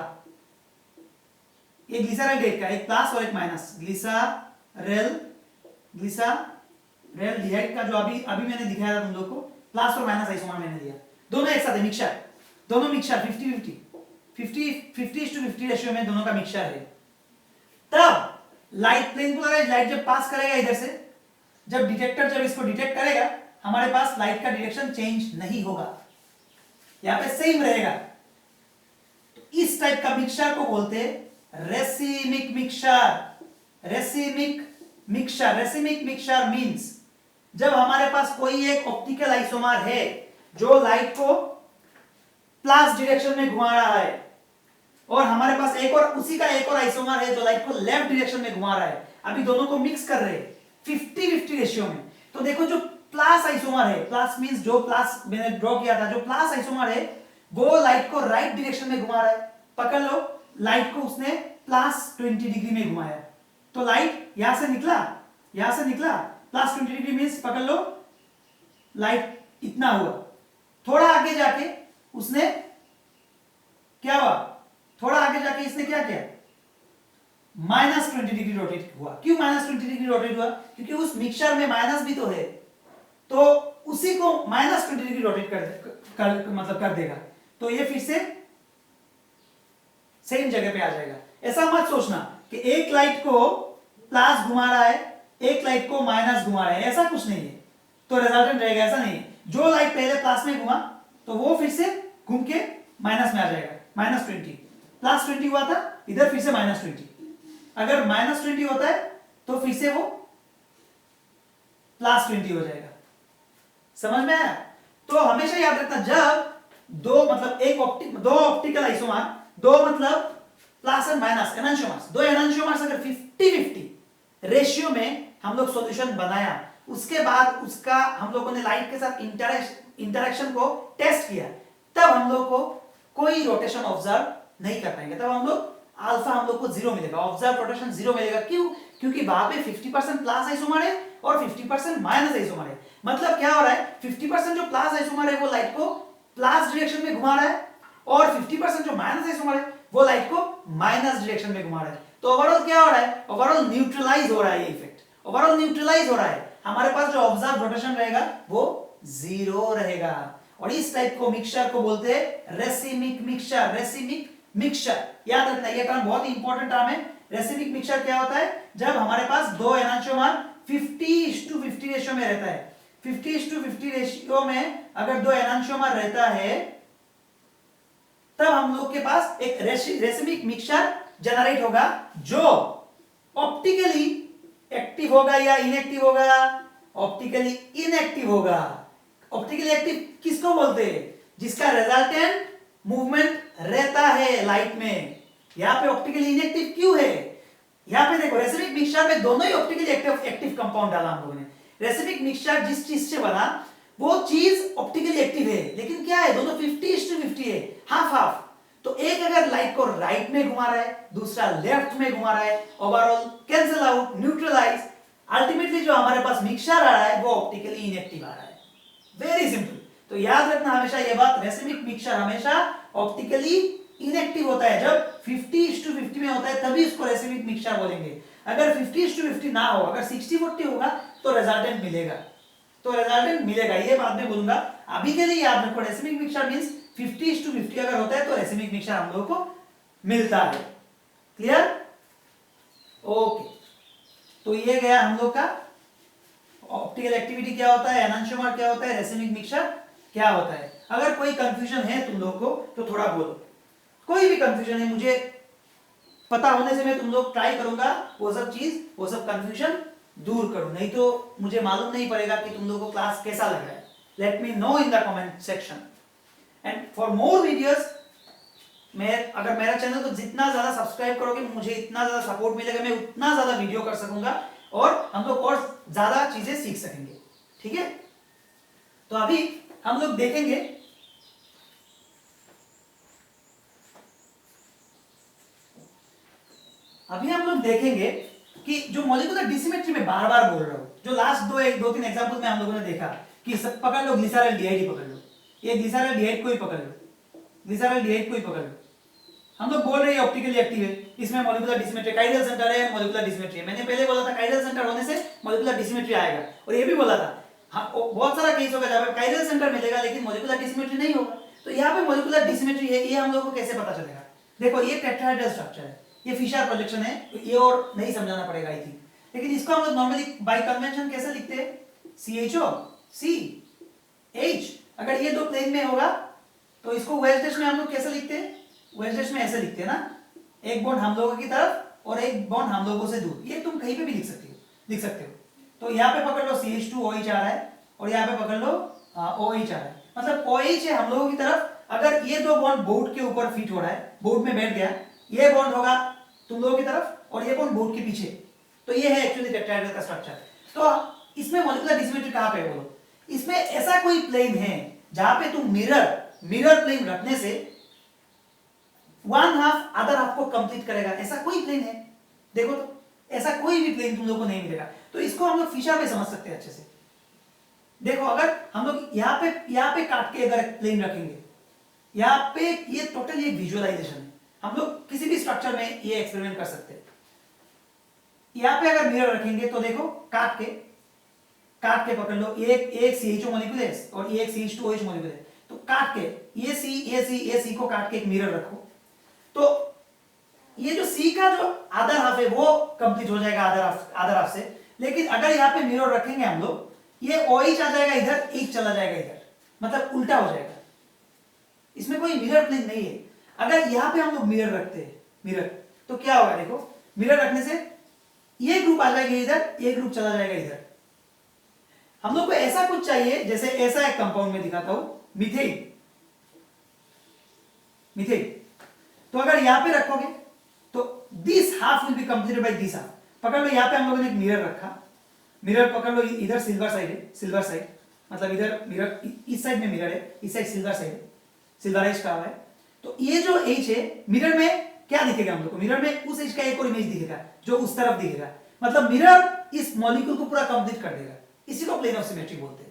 ये ग्लिसरॉल गेट का एक प्लस और एक माइनस, ग्लिसरॉल गेट का जो अभी मैंने दिखाया था तुम लोग को, प्लस और माइनस आइसोमर मैंने दिया, दोनों एक साथ है, मिक्सचर, दोनों मिक्सचर 50-50 रेशियो में दोनों का मिक्सचर है। तब लाइट प्लेन पोलराइज्ड लाइट जब पास करेगा इधर से, जब डिटेक्टर जब इसको डिटेक्ट करेगा, हमारे पास लाइट का डायरेक्शन चेंज नहीं होगा, यहां पे सेम रहेगा। तो इस टाइप का मिक्सचर को बोलते हैं रेसिमिक मिक्सचर मींस जब हमारे पास कोई एक ऑप्टिकल आइसोमर है जो लाइट को प्लस डायरेक्शन में घुमा रहा है और हमारे पास एक और उसी का एक और आइसोमर है जो लाइट को लेफ्ट डायरेक्शन में घुमा रहा है, अभी दोनों को मिक्स कर रहे हैं 50-50 रेशियो में। तो देखो जो प्लस आइसोमर है, प्लस मींस जो प्लस मैंने ड्रॉ किया था, जो प्लस आइसोमर है वो लाइट को राइट डायरेक्शन में घुमा रहा है। पकड़ लो, लाइट को उसने प्लस 20 डिग्री में घुमाया, तो लाइट यहां से निकला प्लस 20 डिग्री मींस पकड़ लो लाइट इतना हुआ। थोड़ा आगे जाके उसने क्या हुआ, थोड़ा आगे जाके इसने क्या किया, -20 डिग्री रोटेट हुआ। क्यों -20 डिग्री रोटेट हुआ? क्योंकि उस मिक्सचर में माइनस भी तो है, तो उसी को -20 डिग्री रोटेट कर देगा, तो ये फिर से सेम जगह पे आ जाएगा। ऐसा मत सोचना कि एक लाइट को प्लस घुमा रहा है, एक लाइट को माइनस घुमा रहा है, ऐसा कुछ नहीं है, तो रिजल्टेंट रहेगा, ऐसा नहीं है। जो लाइट पहले प्लस में घुमा तो वो फिर से घूम के माइनस में आ जाएगा, -20, +20 हुआ था, इधर फिर से -20। अगर -20 होता है तो फिर से वो +20 हो जाएगा। समझ में आया? तो हमेशा याद रखना, जब दो ऑप्टिकल आइसोमर, दो मतलब प्लस एंड माइनस एनांशियोमर्स, दो एनांशियोमर्स अगर 50-50 रेशियो में हम लोग सॉल्यूशन बनाया, उसके बाद उसका हम लोगों ने लाइट के साथ इंटरेक्शन को टेस्ट किया, तब हम लोग को कोई रोटेशन ऑब्जर्व नहीं कर पाएंगे, तब हम लोग अल्फा हम लोग को 0 मिलेगा, ऑब्जर्व रोटेशन 0 मिलेगा। क्यों? क्योंकि वहां पे 50% प्लस आइसोमर है और 50% माइनस आइसोमर है। मतलब क्या हो रहा है, 50% जो प्लस आइसोमर है वो लाइट को प्लस डायरेक्शन में घुमा रहा है और 50% जो माइनस आइसोमर है वो लाइट को माइनस डायरेक्शन में घुमा रहा है। तो ओवरऑल क्या हो रहा है, ओवरऑल न्यूट्रलाइज हो रहा है, ये इफेक्ट ओवरऑल न्यूट्रलाइज हो रहा है। हमारे पास जो ऑब्जर्व रोटेशन रहेगा वो 0 रहेगा। और इस टाइप को मिक्सचर को बोलते हैं रेसिमिक मिक्सचर। याद रखना, ये टर्म बहुत ही इंपॉर्टेंट टर्म है। रेसिमिक मिक्सचर क्या होता है, जब हमारे पास दो एनांशियोमर 50:50 रेशियो में रहता है। 50:50 रेशियो में अगर दो एनांशियोमर रहता है तब हम लोग के पास एक रेसिमिक मिक्सचर जनरेट होगा, जो ऑप्टिकली एक्टिव होगा या इनएक्टिव होगा, ऑप्टिकली इनएक्टिव होगा। ऑप्टिकली एक्टिव किसको बोलते हैं, जिसका रिजल्टेंट मूवमेंट रहता है लाइट में। यहां पे ऑप्टिकली इनएक्टिव क्यों है, यहां पे देखो रेसिमिक मिक्सचर में दोनों ही ऑप्टिकली एक्टिव कंपाउंड डाला हम लोगों ने। रेसिमिक मिक्सचर जिस चीज से बना वो चीज ऑप्टिकली एक्टिव है, लेकिन क्या है, दोनों 50:50 है, हाफ हाफ। तो एक अगर लाइट को राइट में घुमा रहा है, दूसरा लेफ्ट में घुमा रहा है, overall cancel out, neutralize, ultimately जो हमारे पास मिक्सचर आ रहा है वो ऑप्टिकली इनएक्टिव आ रहा है। Very simple. तो याद रखना हमेशा ये बात, रेसिमिक मिक्सचर हमेशा ऑप्टिकली इनएक्टिव होता है। जब 50:50 में होता है तभी इसको रेसिमिक मिक्सचर बोलेंगे। अगर 50:50 ना हो, अगर 60-40 होगा तो रिजल्टेंट मिलेगा, ये बाद में बोलूंगा। अभी के लिए याद रखो रेसिमिक मिक्सचर मींस 50:50 अगर होता है तो रेसिमिक मिक्सचर हम लोगों को मिलता है। क्लियर? ओके, तो ये गया हम लोग का ऑप्टिकल एक्टिविटी क्या होता है, एनांशियोमर क्या होता है, रेसिमिक मिक्सचर क्या होता है। अगर कोई कंफ्यूजन है तुम लोग को तो थोड़ा बोलो, कोई भी कंफ्यूजन है मुझे पता होने से मैं तुम लोग ट्राई करूंगा वो सब कंफ्यूजन दूर करूं, नहीं तो मुझे मालूम नहीं पड़ेगा कि तुम लोगों को क्लास कैसा लग रहा है। Let me know in the comment section and for more videos, अगर मेरा चैनल को जितना ज्यादा सब्सक्राइब करोगे मुझे इतना ज्यादा सपोर्ट मिलेगा, मैं उतना ज्यादा वीडियो कर सकूंगा और हम लोग और ज्यादा चीजें सीख सकेंगे। ठीक है, तो अभी हम लोग देखेंगे कि जो मॉलिक्यूलर डिसिमेट्री में बार बार बोल रहा हूं, जो लास्ट दो तीन एग्जांपल में हम लोगों ने देखा कि सब पकड़ लो, ग्लिसरॉल डीहाइड ही पकड़ लो, ये ग्लिसरॉल डीहाइड को ही पकड़ लो, हम लोग बोल रहे हैं ऑप्टिकली एक्टिव है, इसमें मॉलिक्यूलर डिसिमेट्री काइरल सेंटर है, मॉलिक्यूलर डिसिमेट्री है। मैंने पहले बोला था काइरल सेंटर होने से मॉलिक्यूलर डिसिमेट्री आएगा, और ये भी बोला था हाँ, बहुत सारा केस होगा जहां पर काइरल सेंटर मिलेगा लेकिन मॉलिक्यूलर डिसिमेट्री नहीं होगा। तो यहाँ पे मॉलिक्यूलर डिसिमेट्री है, ये हम लोग को कैसे पता चलेगा? देखो ये टेट्राहेड्रल स्ट्रक्चर है, ये फिशर प्रोजेक्शन है, ये और नहीं समझाना पड़ेगा आई थिंक, लेकिन इसको हम लोग नॉर्मली बाय कन्वेंशन कैसे लिखते हैं? CHO CH। अगर ये दो प्लेन में होगा तो इसको वेज डैश में हम लोग कैसे लिखते हैं? वेज डैश में ऐसे लिखते हैं ना, एक बॉन्ड हम लोगों की तरफ और एक बॉन्ड हम लोगों से दूर, ये तुम कहीं पे भी लिख सकते हो। तो यहाँ पे पकड़ लो CH2OH आ रहा है और यहाँ पे पकड़ लो OH आ रहा है, मतलब OH है हम लोगों की तरफ। अगर ये दो बॉन्ड बोर्ड के ऊपर फिट हो रहा है, बोर्ड में बैठ गया, ये बॉन्ड होगा तुम लोगों की तरफ और ये बॉन्ड बोर्ड के पीछे, तो ये है एक्चुअली टेट्राहेड्रल का स्ट्रक्चर। तो इसमें मॉलिक्यूलर डिसिमेट्री कहां पे है बोलो? इसमें ऐसा कोई प्लेन है जहां पे तुम मिरर प्लेन रखने से वन हाफ अदर हाफ को कंप्लीट करेगा, ऐसा कोई प्लेन है? देखो तो ऐसा कोई भी प्लेन तुम लोग को नहीं मिलेगा। तो इसको हम लोग फिशर में समझ सकते हैं अच्छे से। देखो अगर हम लोग यहाँ पे काट के अगर प्लेन रखेंगे, यहाँ पे ये टोटल एक विजुअलाइजेशन है, हम लोग किसी भी स्ट्रक्चर में ये एक्सपेरिमेंट कर सकते हैं। यहाँ पे अगर मिरर रखेंगे तो देखो काट के पकड़ लो, एक CHO मॉलिक्यूल है और ये एक CH2OH मॉलिक्यूल है, तो काट के ये C को काट के एक मिरर रखो, तो ये जो C का जो अदर हाफ है वो कंप्लीट हो जाएगा अदर हाफ से। लेकिन अगर यहाँ पे मिरर रखेंगे हम लोग, ये OH आ जाएगा इधर, H चला जाएगा इधर, मतलब उल्टा हो जाएगा, इसमें कोई मिरर प्लेन नहीं है। अगर यहाँ पे हम लोग मिरर रखते हैं तो क्या होगा? देखो मिरर रखने से ये ग्रुप आ जाएगा इधर, ये ग्रुप चला जाएगा इधर। हम लोग को ऐसा कुछ चाहिए, जैसे ऐसा एक कंपाउंड में दिखाता हूं, मीथेन। तो अगर यहां पे रखोगे तो this half will be completed by this half. पकड़ लो, यहां पे हम लोगों ने एक मिरर रखा, मिरर पकड़ लो, इधर सिल्वर साइड, मतलब इधर मिरर, इस साइड में मिरर है, इस साइड सिल्वर साइड है, सिल्वराइज कहा हुआ है। तो ये जो H है मिरर में क्या दिखेगा हम लोग को? मिरर में उस H का एक और इमेज दिखेगा जो उस तरफ दिखेगा, मतलब मिरर इस मॉलिक्यूल को पूरा कंप्लीट कर देगा, इसी को प्लेन ऑफ सिमेट्री बोलते हैं।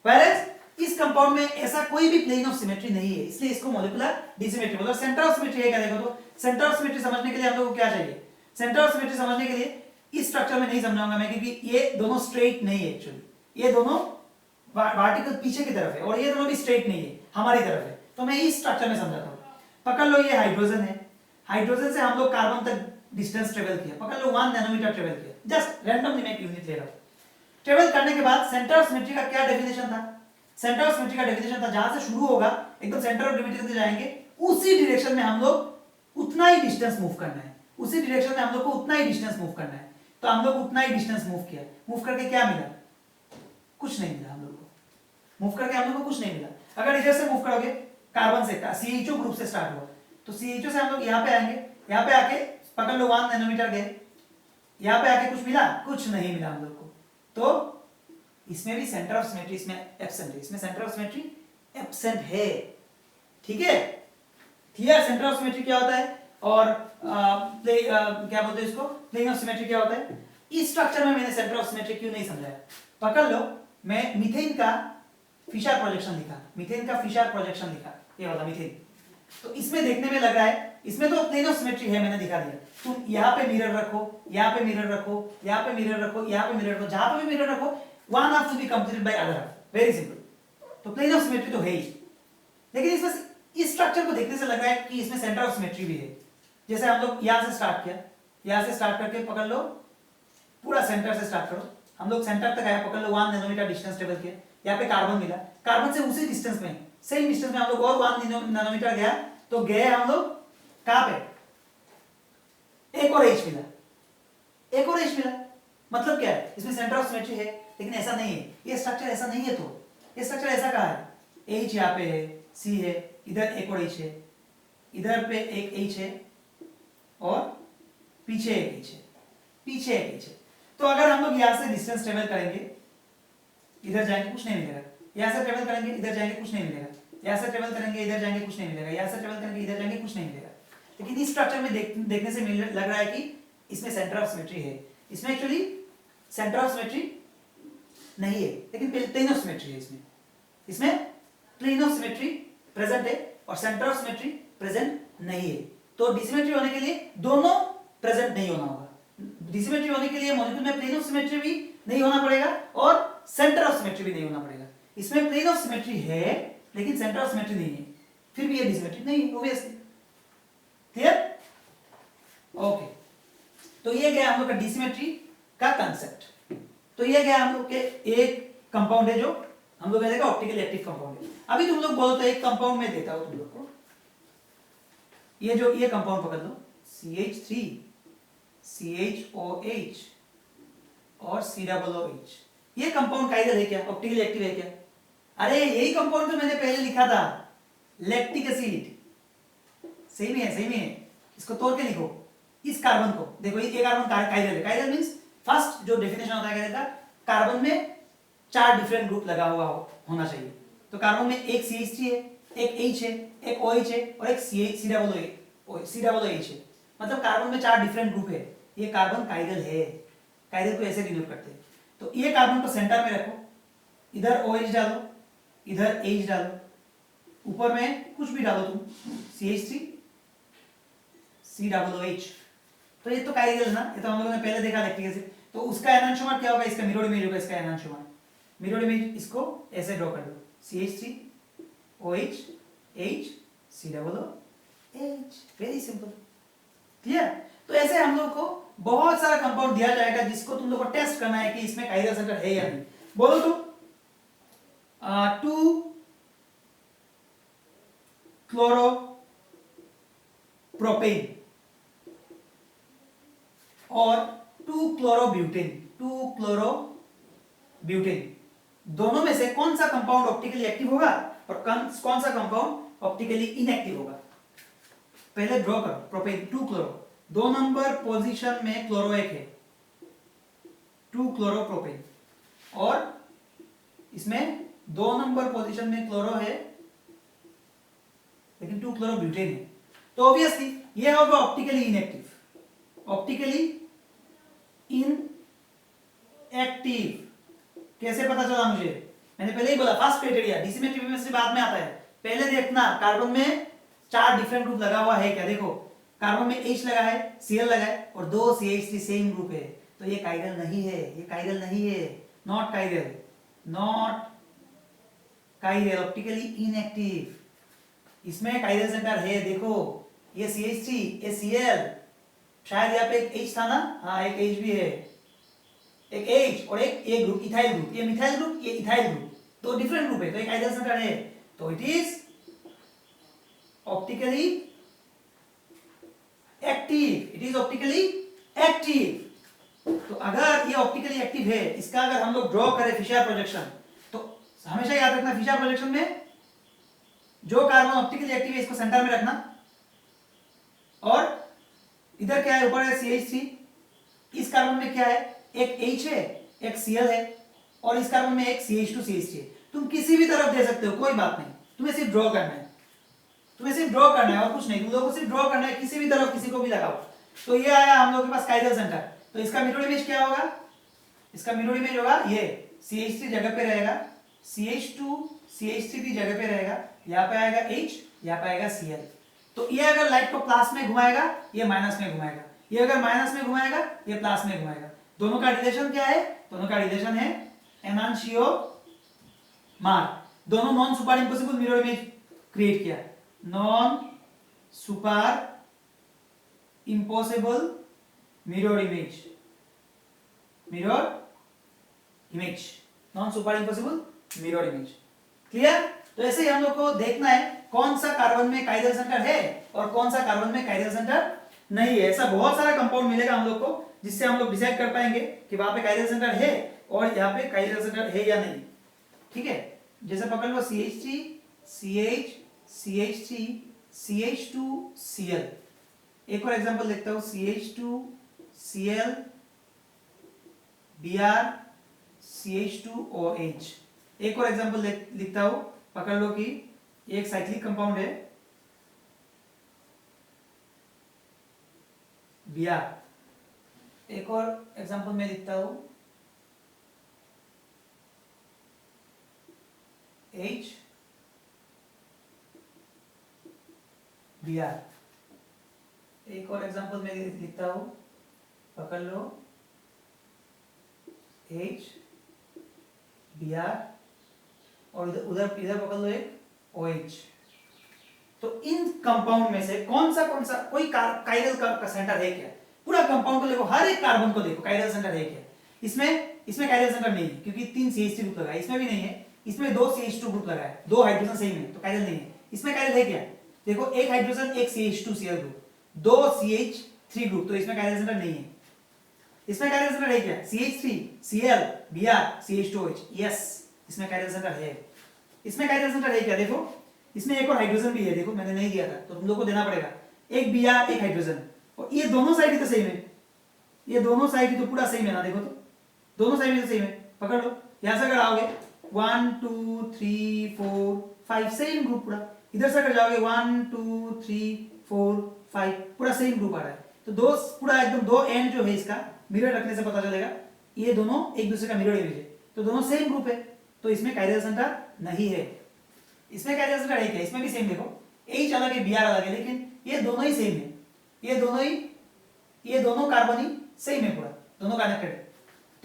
Whereas इस कंपाउंड में ऐसा कोई भी प्लेन ऑफ सिमेट्री नहीं है, इसलिए इसको मॉलिक्यूलर डिसिमेट्री बोलते हैं। सेंटर ऑफ सिमेट्री है क्या? देखो तो सेंटर ऑफ सिमेट्री समझने के लिए हम लोग को क्या चाहिए? सेंटर ऑफ सिमेट्री समझने के लिए इस स्ट्रक्चर में नहीं समझाऊंगा मैं, क्योंकि ये दोनों स्ट्रेट नहीं है एक्चुअली, ये दोनों वर्टिकल पीछे की तरफ है और ये दोनों भी स्ट्रेट नहीं है, हमारी तरफ है। तो मैं इस स्ट्रक्चर में समझाता हूं। पकड़ लो, ये हाइड्रोजन है, हाइड्रोजन से हम लोग कार्बन तक डिस्टेंस ट्रेवल किया, पकड़ लो 1 नैनोमीटर ट्रेवल किया, जस्ट रैंडमली मैं एक यूनिट ले रहा हूं। ट्रेवल करने के बाद सेंटर ऑफ सिमेट्री का क्या डेफिनेशन था? सेंटर ऑफ सिमेट्री का डेफिनेशन था जहां से शुरू होगा एकदम सेंटर ऑफ ग्रेविटी से जाएंगे, उसी डायरेक्शन में हम लोग उतना ही डिस्टेंस मूव करना है, उसी डायरेक्शन में हम लोग को उतना ही डिस्टेंस मूव करना है। तो हम लोग उतना ही डिस्टेंस मूव किया, मूव करके क्या मिला? कुछ नहीं मिला हम लोग को, मूव करके हम लोग को कुछ नहीं मिला। अगर इधर से मूव करोगे, कार्बन से CHO ग्रुप से स्टार्ट हुआ, तो CHO से हम लोग यहाँ पे आएंगे, यहाँ पे आके पकड़ लो 1 नैनोमीटर गए, यहाँ पे आके कुछ मिला? कुछ नहीं मिला हम लोग को। तो इसमें भी सेंटर ऑफ सिमेट्री इसमें एब्सेंट है, इसमें सेंटर ऑफ सिमेट्री एब्सेंट है। ठीक है, क्लियर? सेंटर ऑफ सिमेट्री क्या होता है और क्या बोलते हैं इसको, प्लेन ऑफ सिमेट्री क्या होता है। इस स्ट्रक्चर में मैंने सेंटर ऑफ सिमेट्री क्यों नहीं समझाया? पकड़ लो, मैं मीथेन का फिशर प्रोजेक्शन लिखा, ये वाला मीथेन। तो इसमें देखने में लग रहा है इसमें तो प्लेन ऑफ सिमेट्री है, मैंने दिखा दिया। तुम यहाँ पे मिरर रखो, यहाँ पे मिरर रखो, यहाँ पे मिरर रखो, यहाँ पे मिरर रखो, जहां पे भी मिरर रखो, one half to be completed by other half, very simple. तो प्लेन ऑफ सिमेट्री तो है ही, लेकिन इसमें इस स्ट्रक्चर को देखने से लग रहा है कि इसमें सेंटर ऑफ सिमेट्री भी है। जैसे हम लोग यहाँ से स्टार्ट किया, यहाँ से स्टार्ट करके पकड़ लो, पूरा सेंटर से स्टार्ट करो, हम लोग सेंटर तक आया, पकड़ लो 1 नैनोमीटर डिस्टेंस ट्रेवल किया, यहाँ पे कार्बन मिला, कार्बन से उसी डिस्टेंस में, सेम डिस्टेंस में हम लोग और 1 नैनोमीटर गया, तो गए हम लोग कहां पे, एक और H मिला, एक और H मिला। मतलब क्या है, इसमें सेंटर ऑफ सिमेट्री है, लेकिन ऐसा नहीं है, ये स्ट्रक्चर ऐसा नहीं है। तो ये स्ट्रक्चर ऐसा कहा है, H यहाँ पे है, C है, इधर एक और H है, इधर पे एक H है, और पीछे एक H है, पीछे एक H है। तो अगर हम लोग यहाँ से डिस्टेंस ट्रेवल करेंगे, इधर जाएंगे कुछ नहीं मिलेगा, यहाँ से ट्रेवल करेंगे इधर जाएंगे कुछ नहीं मिलेगा, यहाँ से ट्रेवल करेंगे इधर जाएंगे कुछ नहीं मिलेगा, यहाँ से ट्रेवल करेंगे इधर जाएंगे कुछ नहीं मिलेगा। लेकिन इस स्ट्रक्चर में देखने से लग रहा है कि इसमें सेंटर ऑफ सिमेट्री है। इसमें एक्चुअली सेंटर ऑफ सिमेट्री नहीं है, लेकिन प्लेन ऑफ सिमेट्री है। इसमें प्लेन ऑफ सिमेट्री प्रेजेंट है और सेंटर ऑफ सिमेट्री प्रेजेंट नहीं है। तो डिसिमेट्री होने के लिए दोनों प्रेजेंट नहीं होना होगा। डिसिमेट्री होने के लिए मॉलिक्यूल में प्लेन ऑफ सिमेट्री भी नहीं होना पड़ेगा और सेंटर ऑफ सिमेट्री भी नहीं होना पड़ेगा। इसमें प्लेन ऑफ सिमेट्री है लेकिन सेंटर ऑफ सिमेट्री नहीं है, फिर भी ये डिसिमेट्री नहीं है, ऑब्वियसली। क्लियर? ओके, तो ये गया हम लोग का डिसिमेट्री का कांसेप्ट। तो ये गया हम लोग के एक कंपाउंड है जो हम लोग देखा ऑप्टिकली एक्टिव कंपाउंड है। अभी तुम लोग बोलो तो एक कंपाउंड में देता हूं तुम लोग को, ये कंपाउंड पकड़ लो, CH3 CHOH और COOH। ये कंपाउंड काइरल है क्या, ऑप्टिकली एक्टिव है क्या? अरे यही कंपाउंड तो मैंने पहले लिखा था, लैक्टिक एसिड। सही में है, सही में है। इसको तोड़ के लिखो, इस कार्बन को देखो, ये कार्बन काइरल है। काइरल मींस फर्स्ट जो डेफिनेशन होता है का, कार्बन में 4 डिफरेंट ग्रुप लगा हुआ होना चाहिए। तो कार्बन में एक CH3 है, एक H है, एक OH है और एक COOH है। मतलब कार्बन में 4 डिफरेंट ग्रुप है। ये कार्बन काइरल है। काइरल को ऐसे डिनोट करते हैं। तो ये कार्बन को सेंटर में रखो, इधर OH डालो, इधर H डालो, ऊपर में कुछ भी डालो तुम, CH3 COOH। तो ये तो काइरल है ना, ये तो हम लोगों ने पहले देखा लैक्टिक एसिड। तो उसका एनांशियोमर क्या होगा, इसका मिरर इमेज होगा, इसका एनांशियोमर। मिरर इमेज इसको ऐसे ड्रॉ कर दो, CH3 OH H COOH, very simple. Clear? तो ऐसे हम लोग को बहुत सारा कंपाउंड दिया जाएगा जिसको तुम लोग को टेस्ट करना है कि इसमें काइरल सेंटर है या नहीं। बोलो तो 2-chloro-propane और 2-chloro-butane। 2-chloro-butane दोनों में से कौन सा कंपाउंड ऑप्टिकली एक्टिव होगा और कौन सा कंपाउंड ऑप्टिकली इनएक्टिव होगा? पहले ड्रॉ करो। प्रोपेन 2-chloro, 2 नंबर पोजीशन में क्लोरो एक है, 2-chloro-propane, और इसमें 2 नंबर पोजीशन में क्लोरो है लेकिन 2-chloro-butane है। तो ऑब्वियसली ये होगा ऑप्टिकली इनएक्टिव। ऑप्टिकली इनएक्टिव कैसे पता चला मुझे? मैंने पहले ही बोला, फर्स्ट क्राइटेरिया डिसिमेट्री में से बाद में आता है। पहले देखना कार्बन में 4 डिफरेंट ग्रुप लगा हुआ है क्या। देखो कार्बन में H लगा है, Cl लगा है और 2 CH3 सेम ग्रुप है। तो ये काइरल नहीं है, ये काइरल नहीं है, not chiral, not chiral, optically inactive. इसमें काइरल सेंटर है। देखो ये CH3, ये Cl, शायद यहाँ पे एक H था ना, हाँ एक H भी है, एक H और एक ग्रुप इथाइल ग्रुप, ये मिथाइल ग्रुप, ये इथाइल ग्रुप, 2 डिफरेंट ग्रुप है। तो एक काइरल सेंटर है, तो it is optically active, it is optically active. तो अगर ये ऑप्टिकली एक्टिव है, इसका अगर हम लोग ड्रॉ करें फिशर प्रोजेक्शन, तो हमेशा याद रखना फिशर प्रोजेक्शन में जो कार्बन ऑप्टिकली एक्टिव है इसको सेंटर में रखना, और इधर क्या है, ऊपर है CH3, इस कार्बन में क्या है, एक H है, एक Cl है, और इस कार्बन में एक CH2 CH3 है। तुम किसी भी तरफ दे सकते हो, कोई बात नहीं, तुम्हें सिर्फ ड्रॉ करना है, तुम्हें सिर्फ ड्रॉ करना है और कुछ नहीं। तुम लोगों को सिर्फ ड्रॉ करना है, किसी भी तरफ किसी को भी लगाओ। तो ये आया हम लोग के पास काइरल सेंटर। तो इसका मिरर इमेज क्या होगा, इसका मिरर इमेज होगा ये CH3 जगह पे रहेगा, CH2 CH3 भी जगह पे रहेगा, यहाँ पे आएगा H, यहाँ पे आएगा Cl। तो ये अगर लाइट को प्लस में घुमाएगा ये माइनस में घुमाएगा, ये अगर माइनस में घुमाएगा ये प्लस में घुमाएगा। दोनों का रिलेशन क्या है? दोनों का रिलेशन है एनांशियोमर। दोनों non super impossible mirror image create किया, non super impossible mirror image, non super impossible mirror image. Clear? तो ऐसे ही हम लोग को देखना है कौन सा कार्बन में काइरल सेंटर है और कौन सा कार्बन में काइरल सेंटर नहीं है। ऐसा बहुत सारा कंपाउंड मिलेगा हम लोग को जिससे हम लोग डिसाइड कर पाएंगे कि वहां पे काइरल सेंटर है और यहाँ पे काइरल सेंटर है या नहीं। ठीक है, जैसे पकड़ लो CH3 CH CH3 CH2 Cl। एक और एग्जांपल देखता हूं, CH2 Cl Br CH2OH। एक और एग्जांपल लिखता हूं, पकड़ लो कि एक साइक्लिक कंपाउंड है Br। एक और एग्जांपल मैं लिखता हूं H Br। एक और एग्जांपल मैं लिखता हूं, पकड़ लो H Br और उधर इधर पकड़ लो एक OH। तो इन कंपाउंड में से कौन सा कोई काइरल का सेंटर है क्या? पूरा कंपाउंड को देखो, हर एक कार्बन को देखो, काइरल सेंटर है क्या? इसमें काइरल सेंटर नहीं है क्योंकि 3 CH3 ग्रुप लगा है, इसमें भी नहीं है, इसमें 2 CH2 ग्रुप लगा है, 2 हाइड्रोजन सेम है तो काइरल नहीं है। इसमें काइरल है क्या? देखो, एक हाइड्रोजन एक CH2Cl ग्रुप, 2 CH3 ग्रुप, तो इसमें काइरल सेंटर नहीं है। इसमें काइरल सेंटर है क्या? CH3 Cl Br CH2OH। Yes, इसमें काइरल सेंटर है। इसमें काइरल सेंटर है क्या? देखो, इसमें एक और हाइड्रोजन भी है, देखो मैंने नहीं दिया था तो तुम लोग को देना पड़ेगा, एक Br एक हाइड्रोजन, और ये दोनों साइड ही तो सेम है, ये दोनों साइड ही तो पूरा सेम है ना, देखो तो दोनों साइड ही तो सेम है। पकड़ लो, यहां से अगर आओगे 1 2 3 4 5 सेम ग्रुप पूरा, इधर से अगर जाओगे 1 2 3 4 5 पूरा सेम ग्रुप आ रहा है। तो दो पूरा एकदम दो एंड जो है इसका मिरर रखने से पता चलेगा ये दोनों एक दूसरे का मिरर इमेज है, तो दोनों सेम ग्रुप है, तो इसमें काइरल सेंटर नहीं है। इसमें काइरल सेंटर है क्या? इसमें भी सेम, देखो H अलग है Br अलग है, लेकिन ये दोनों ही सेम है, ये दोनों कार्बन ही सेम है, पूरा दोनों कनेक्टेड है।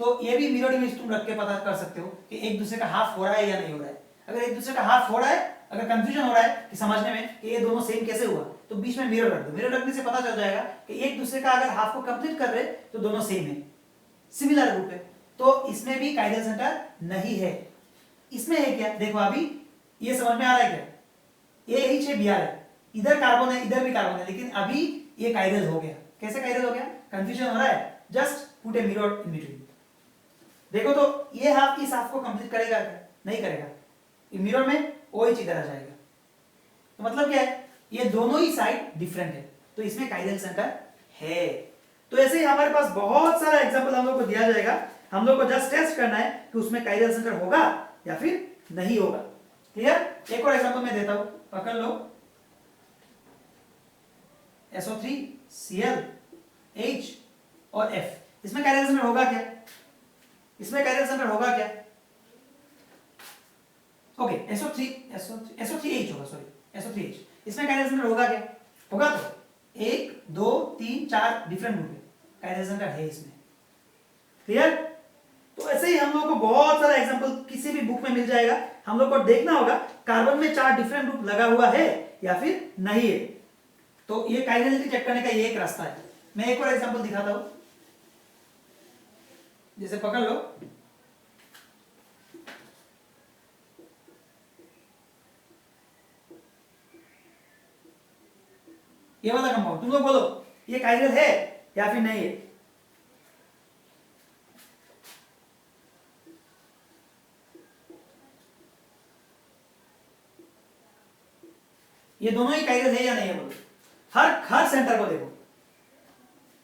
तो ये भी मिरर इमेज तुम रख के पता कर सकते हो कि एक दूसरे का हाफ हो रहा है या नहीं हो रहा है। अगर एक दूसरे का हाफ हो रहा है, अगर कंफ्यूजन हो रहा है कि समझने में कि ये दोनों सेम कैसे हुआ, तो बीच में मिरर रख दो। मिरर रखने से पता चल जाएगा कि एक दूसरे का अगर हाफ को कंप्लीट कर रहे तो दोनों सेम है, सिमिलर ग्रुप है। तो इसमें भी काइरल सेंटर नहीं है। इसमें है क्या? देखो अभी ये समझ में आ रहा है क्या? ये H है Br है, इधर कार्बन है इधर भी कार्बन है, लेकिन अभी ये काइरल हो गया। कैसे काइरल हो गया? कंफ्यूजन हो रहा है, just put a mirror in between. देखो तो ये हाफ इस हाफ को कंप्लीट करेगा क्या? नहीं करेगा, मिरर में OH इधर आ जाएगा। तो मतलब क्या है? ये दोनों ही साइड डिफरेंट है, तो इसमें काइरल सेंटर है। तो ऐसे ही हमारे पास बहुत सारा एग्जांपल हम लोग को दिया जाएगा, हम लोग को जस्ट टेस्ट करना है कि उसमें काइरल सेंटर होगा या फिर नहीं होगा। क्लियर? एक और एग्जांपल मैं देता हूं, पकड़ लो SO3 Cl H और F। इसमें काइरल सेंटर होगा क्या? इसमें काइरल सेंटर होगा क्या? ओके, SO3H होगा, सॉरी SO3H। इसमें काइरल सेंटर होगा क्या? होगा, तो 1 2 3 4 डिफरेंट ग्रुप है, काइरल सेंटर है इसमें। क्लियर? तो ऐसे ही हम लोग को बहुत सारा एग्जांपल किसी भी बुक में मिल जाएगा, हम लोग को देखना होगा कार्बन में 4 डिफरेंट ग्रुप लगा हुआ है या फिर नहीं है। तो ये काइरलिटी चेक करने का ये एक रास्ता है। मैं एक और एग्जांपल दिखाता हूं, जैसे पकड़ लो ये वाला कंपाउंड, तुम लोग बोलो ये काइरल है या फिर नहीं है। ये दोनों ही काइरल है या नहीं है बोलो, हर सेंटर को देखो।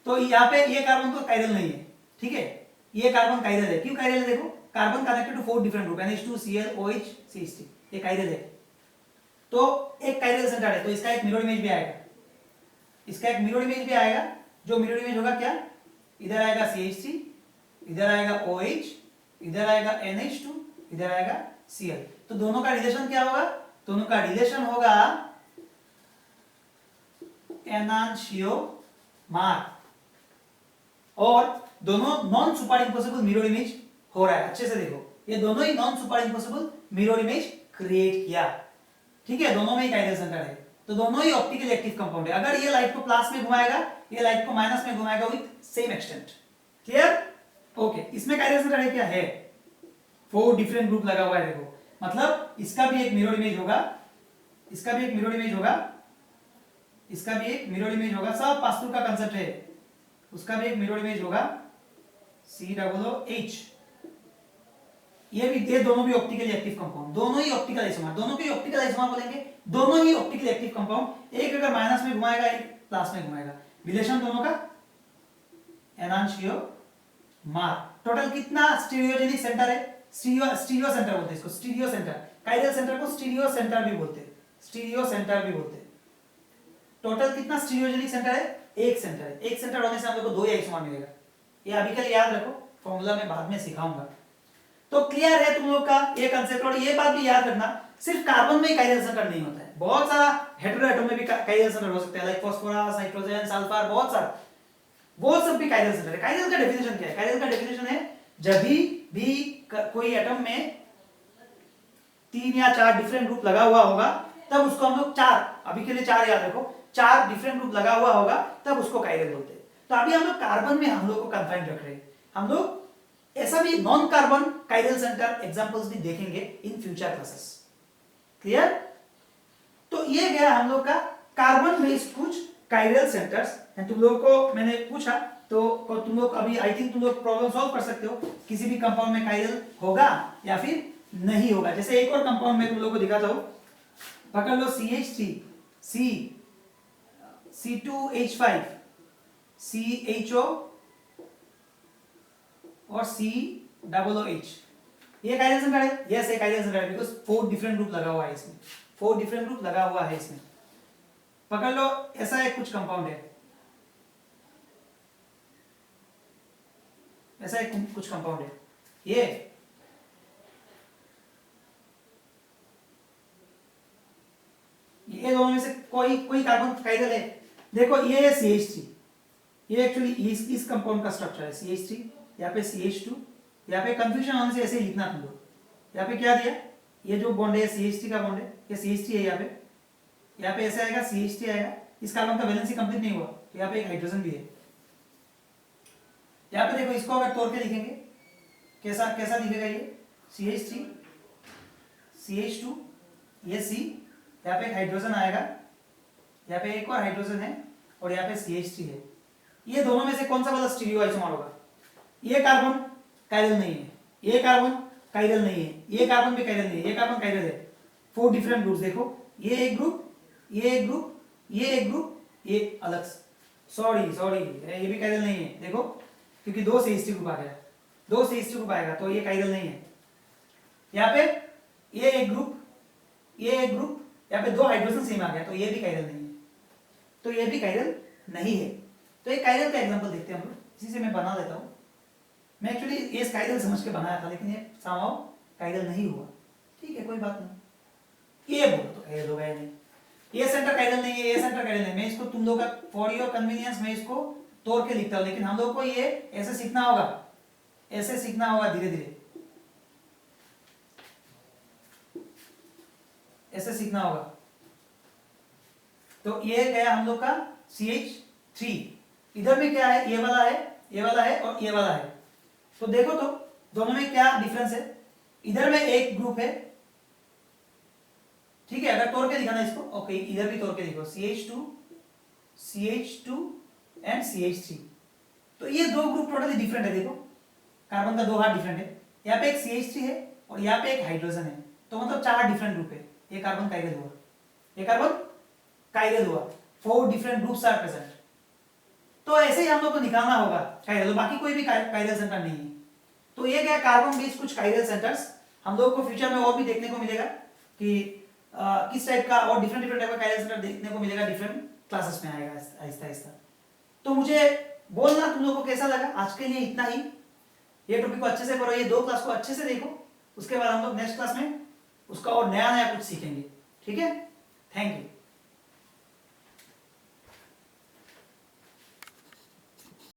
तो यहाँ पे ये कार्बन तो काइरल नहीं है, ठीक है, ये कार्बन काइरल है। क्यों काइरल है? देखो carbon connected to 4 different group NH2 Cl OH CH3, ये काइरल है। तो एक काइरल सेंटर है, तो इसका एक मिरर इमेज भी आएगा, इसका एक मिरर इमेज भी आएगा। जो मिरर इमेज होगा क्या? इधर आएगा CH3, इधर आएगा OH, इधर आएगा NH2, इधर आएगा Cl। तो दोनों का रिलेशन क्या होगा? दोनों का रिलेशन होगा एनांशियोमार, और दोनों non super impossible mirror image हो रहा है। अच्छे से देखो, ये दोनों ही non super impossible mirror image create किया। ठीक है, दोनों में ही कायरल सेंटर है, तो दोनों ही ऑप्टिकली एक्टिव कंपाउंड है। अगर ये लाइट को प्लस में घुमाएगा, ये लाइट को माइनस में घुमाएगा with same extent. Clear? Okay, इसमें कायरल सेंटर है क्या? है। 4 डिफरेंट ग्रुप लगा हुआ है देखो, मतलब इसका भी एक मिरर इमेज होगा, इसका भी एक मिरर इमेज होगा, इसका भी एक मिरर इमेज होगा। सब पास्तुर का कांसेप्ट है, उसका भी एक मिरर इमेज होगा COOH। ये भी, ये दोनों भी ऑप्टिकली एक्टिव कंपाउंड, दोनों ही ऑप्टिकल आइसोमर, दोनों को ऑप्टिकल आइसोमर बोलेंगे, दोनों ही ऑप्टिकली एक्टिव कंपाउंड। एक अगर माइनस में घुमाएगा, एक प्लस में घुमाएगा, रिलेशन दोनों का एनांशियोमार। टोटल कितना स्टीरियोजेनिक सेंटर है? स्टीरियो सेंटर बोलते हैं इसको, स्टीरियो सेंटर। कायरल सेंटर को स्टीरियो सेंटर भी बोलते हैं, स्टीरियो सेंटर भी बोलते हैं। टोटल कितना स्टीरियोजेनिक सेंटर है? एक सेंटर है। एक सेंटर होने से हम लोग को 2 ही आइसोमर मिलेगा। ये अभी के लिए याद रखो, फॉर्मूला में बाद में सिखाऊंगा। तो क्लियर है तुम लोग का ये कांसेप्ट। और ये बात भी याद रखना, सिर्फ कार्बन में ही कायरल सेंटर नहीं होता है, बहुत सारा हेटेरो एटम में भी कायरल सेंटर हो सकता है, लाइक फास्फोरस, नाइट्रोजन, सल्फर, बहुत सारा, वो सब भी कायरल सेंटर है। कायरल का डेफिनेशन क्या है? कायरल का डेफिनेशन है जब भी कोई एटम में 3 या 4 डिफरेंट ग्रुप लगा हुआ होगा, तब उसको हम लोग 4, अभी के लिए 4 याद रखो, 4 डिफरेंट ग्रुप लगा हुआ होगा तब उसको कायरल बोलते हैं। तो अभी हम लोग कार्बन में हम लोग को कंफाइन रख रहे हैं। हम लोग ऐसा भी non carbon chiral centre examples भी देखेंगे इन फ्यूचर क्लासेस। क्लियर? तो ये गया हम लोग का कार्बन बेस्ड कुछ कायरल सेंटर्स। तुम लोगों को मैंने पूछा तो तुम लोग अभी आई थिंक तुम लोग प्रॉब्लम सॉल्व कर सकते हो, किसी भी कंपाउंड में कायरल होगा या फिर नहीं होगा। जैसे एक और कंपाउंड में तुम लोगों को दिखाता हूं, पकड़ लो CH3, C2H5, CHO और COOH। ये कायरल सेंटर है? यस, ये कायरल सेंटर है, बिकॉज़ 4 डिफरेंट ग्रुप लगा हुआ है इसमें, 4 डिफरेंट ग्रुप लगा हुआ है इसमें। पकड़ लो, ऐसा एक कुछ कंपाउंड है, ऐसा एक कुछ कंपाउंड है, ये दोनों में से कोई कार्बन कायरल है। देखो ये है CH3, ये एक्चुअली इस कंपाउंड का स्ट्रक्चर है CH3, यहाँ पे CH2, यहाँ पे कंफ्यूजन होने से ऐसे ही लिखना तुम लोग। यहाँ पे क्या दिया? ये जो बॉन्ड है CH3 का बॉन्ड है, ये CH3 है। यहाँ पे ऐसे आएगा CH3 आएगा, इस कार्बन का वैलेंसी कंप्लीट नहीं हुआ, तो यहाँ पे एक हाइड्रोजन भी है। यहाँ पे देखो, इसको अगर तोड़ के लिखेंगे कैसा दिखेगा? ये CH3, CH2, ये C, यहाँ पे एक हाइड्रोजन आएगा, यहाँ पे एक और हाइड्रोजन है, और यहाँ पे CH3 है। ये दोनों में से कौन सा वाला स्टीरियो आइसोमर होगा? ये कार्बन कायरल नहीं है, ये कार्बन कायरल नहीं है, ये कार्बन भी कायरल नहीं है, ये कार्बन कायरल है। 4 डिफरेंट ग्रुप्स देखो, ये एक ग्रुप, ये एक ग्रुप, ये एक ग्रुप, ये अलग। सॉरी ये भी कायरल नहीं है, देखो, क्योंकि 2 CH3 ग्रुप आ गया, 2 CH3 ग्रुप आएगा, तो ये कायरल नहीं है। यहाँ पे ये एक ग्रुप, ये एक ग्रुप, यहाँ पे 2 हाइड्रोजन सेम आ गया, तो ये भी कायरल नहीं है, तो ये भी कायरल नहीं है। तो एक कायरल का एग्जांपल देखते हैं हम लोग, इसी से मैं बना देता हूँ। मैं एक्चुअली ये कायरल समझ के बनाया था, लेकिन ये समहाउ कायरल नहीं हुआ। ठीक है, कोई बात नहीं, ये बोलो तो कायरल होगा या नहीं। ये सेंटर कायरल नहीं है, ये सेंटर कायरल नहीं। मैं इसको तुम लोग का फॉर योर कन्वीनियंस मैं इसको तोड़ के लिखता हूँ, लेकिन हम लोग को ये ऐसे सीखना होगा, ऐसे सीखना होगा धीरे धीरे, ऐसे सीखना होगा। तो ये गया हम लोग का CH3। इधर में क्या है? ये वाला है, ये वाला है और ये वाला है। तो देखो तो दोनों में क्या डिफरेंस है? इधर में एक ग्रुप है, ठीक है, अगर तोड़ के दिखाना इसको, ओके, इधर भी तोड़ के देखो, CH2 एंड CH3। तो ये 2 ग्रुप टोटली डिफरेंट है। देखो, कार्बन का 2 हाथ डिफरेंट है, यहाँ पे एक CH3 है और यहाँ पे एक हाइड्रोजन है, तो मतलब 4 डिफरेंट ग्रुप है। ये कार्बन कायरल हुआ, ये कार्बन कायरल हुआ, 4 डिफरेंट ग्रुप्स आर प्रेजेंट। तो ऐसे ही हम लोग को निकालना होगा कायरल, बाकी कोई भी कायरल सेंटर नहीं है। तो ये क्या कार्बन बेस्ड कुछ कायरल सेंटर्स हम लोग को फ्यूचर में और भी देखने को मिलेगा कि किस टाइप का और डिफरेंट टाइप का कायरल सेंटर देखने को मिलेगा, डिफरेंट क्लासेस में आएगा आहिस्ता आहिस्ता। तो मुझे बोलना तुम लोगों को कैसा लगा। आज के लिए इतना ही, ये टॉपिक को अच्छे से करो, ये 2 क्लास को अच्छे से देखो, उसके बाद हम लोग नेक्स्ट क्लास में उसका और नया कुछ सीखेंगे। ठीक है, थैंक यू।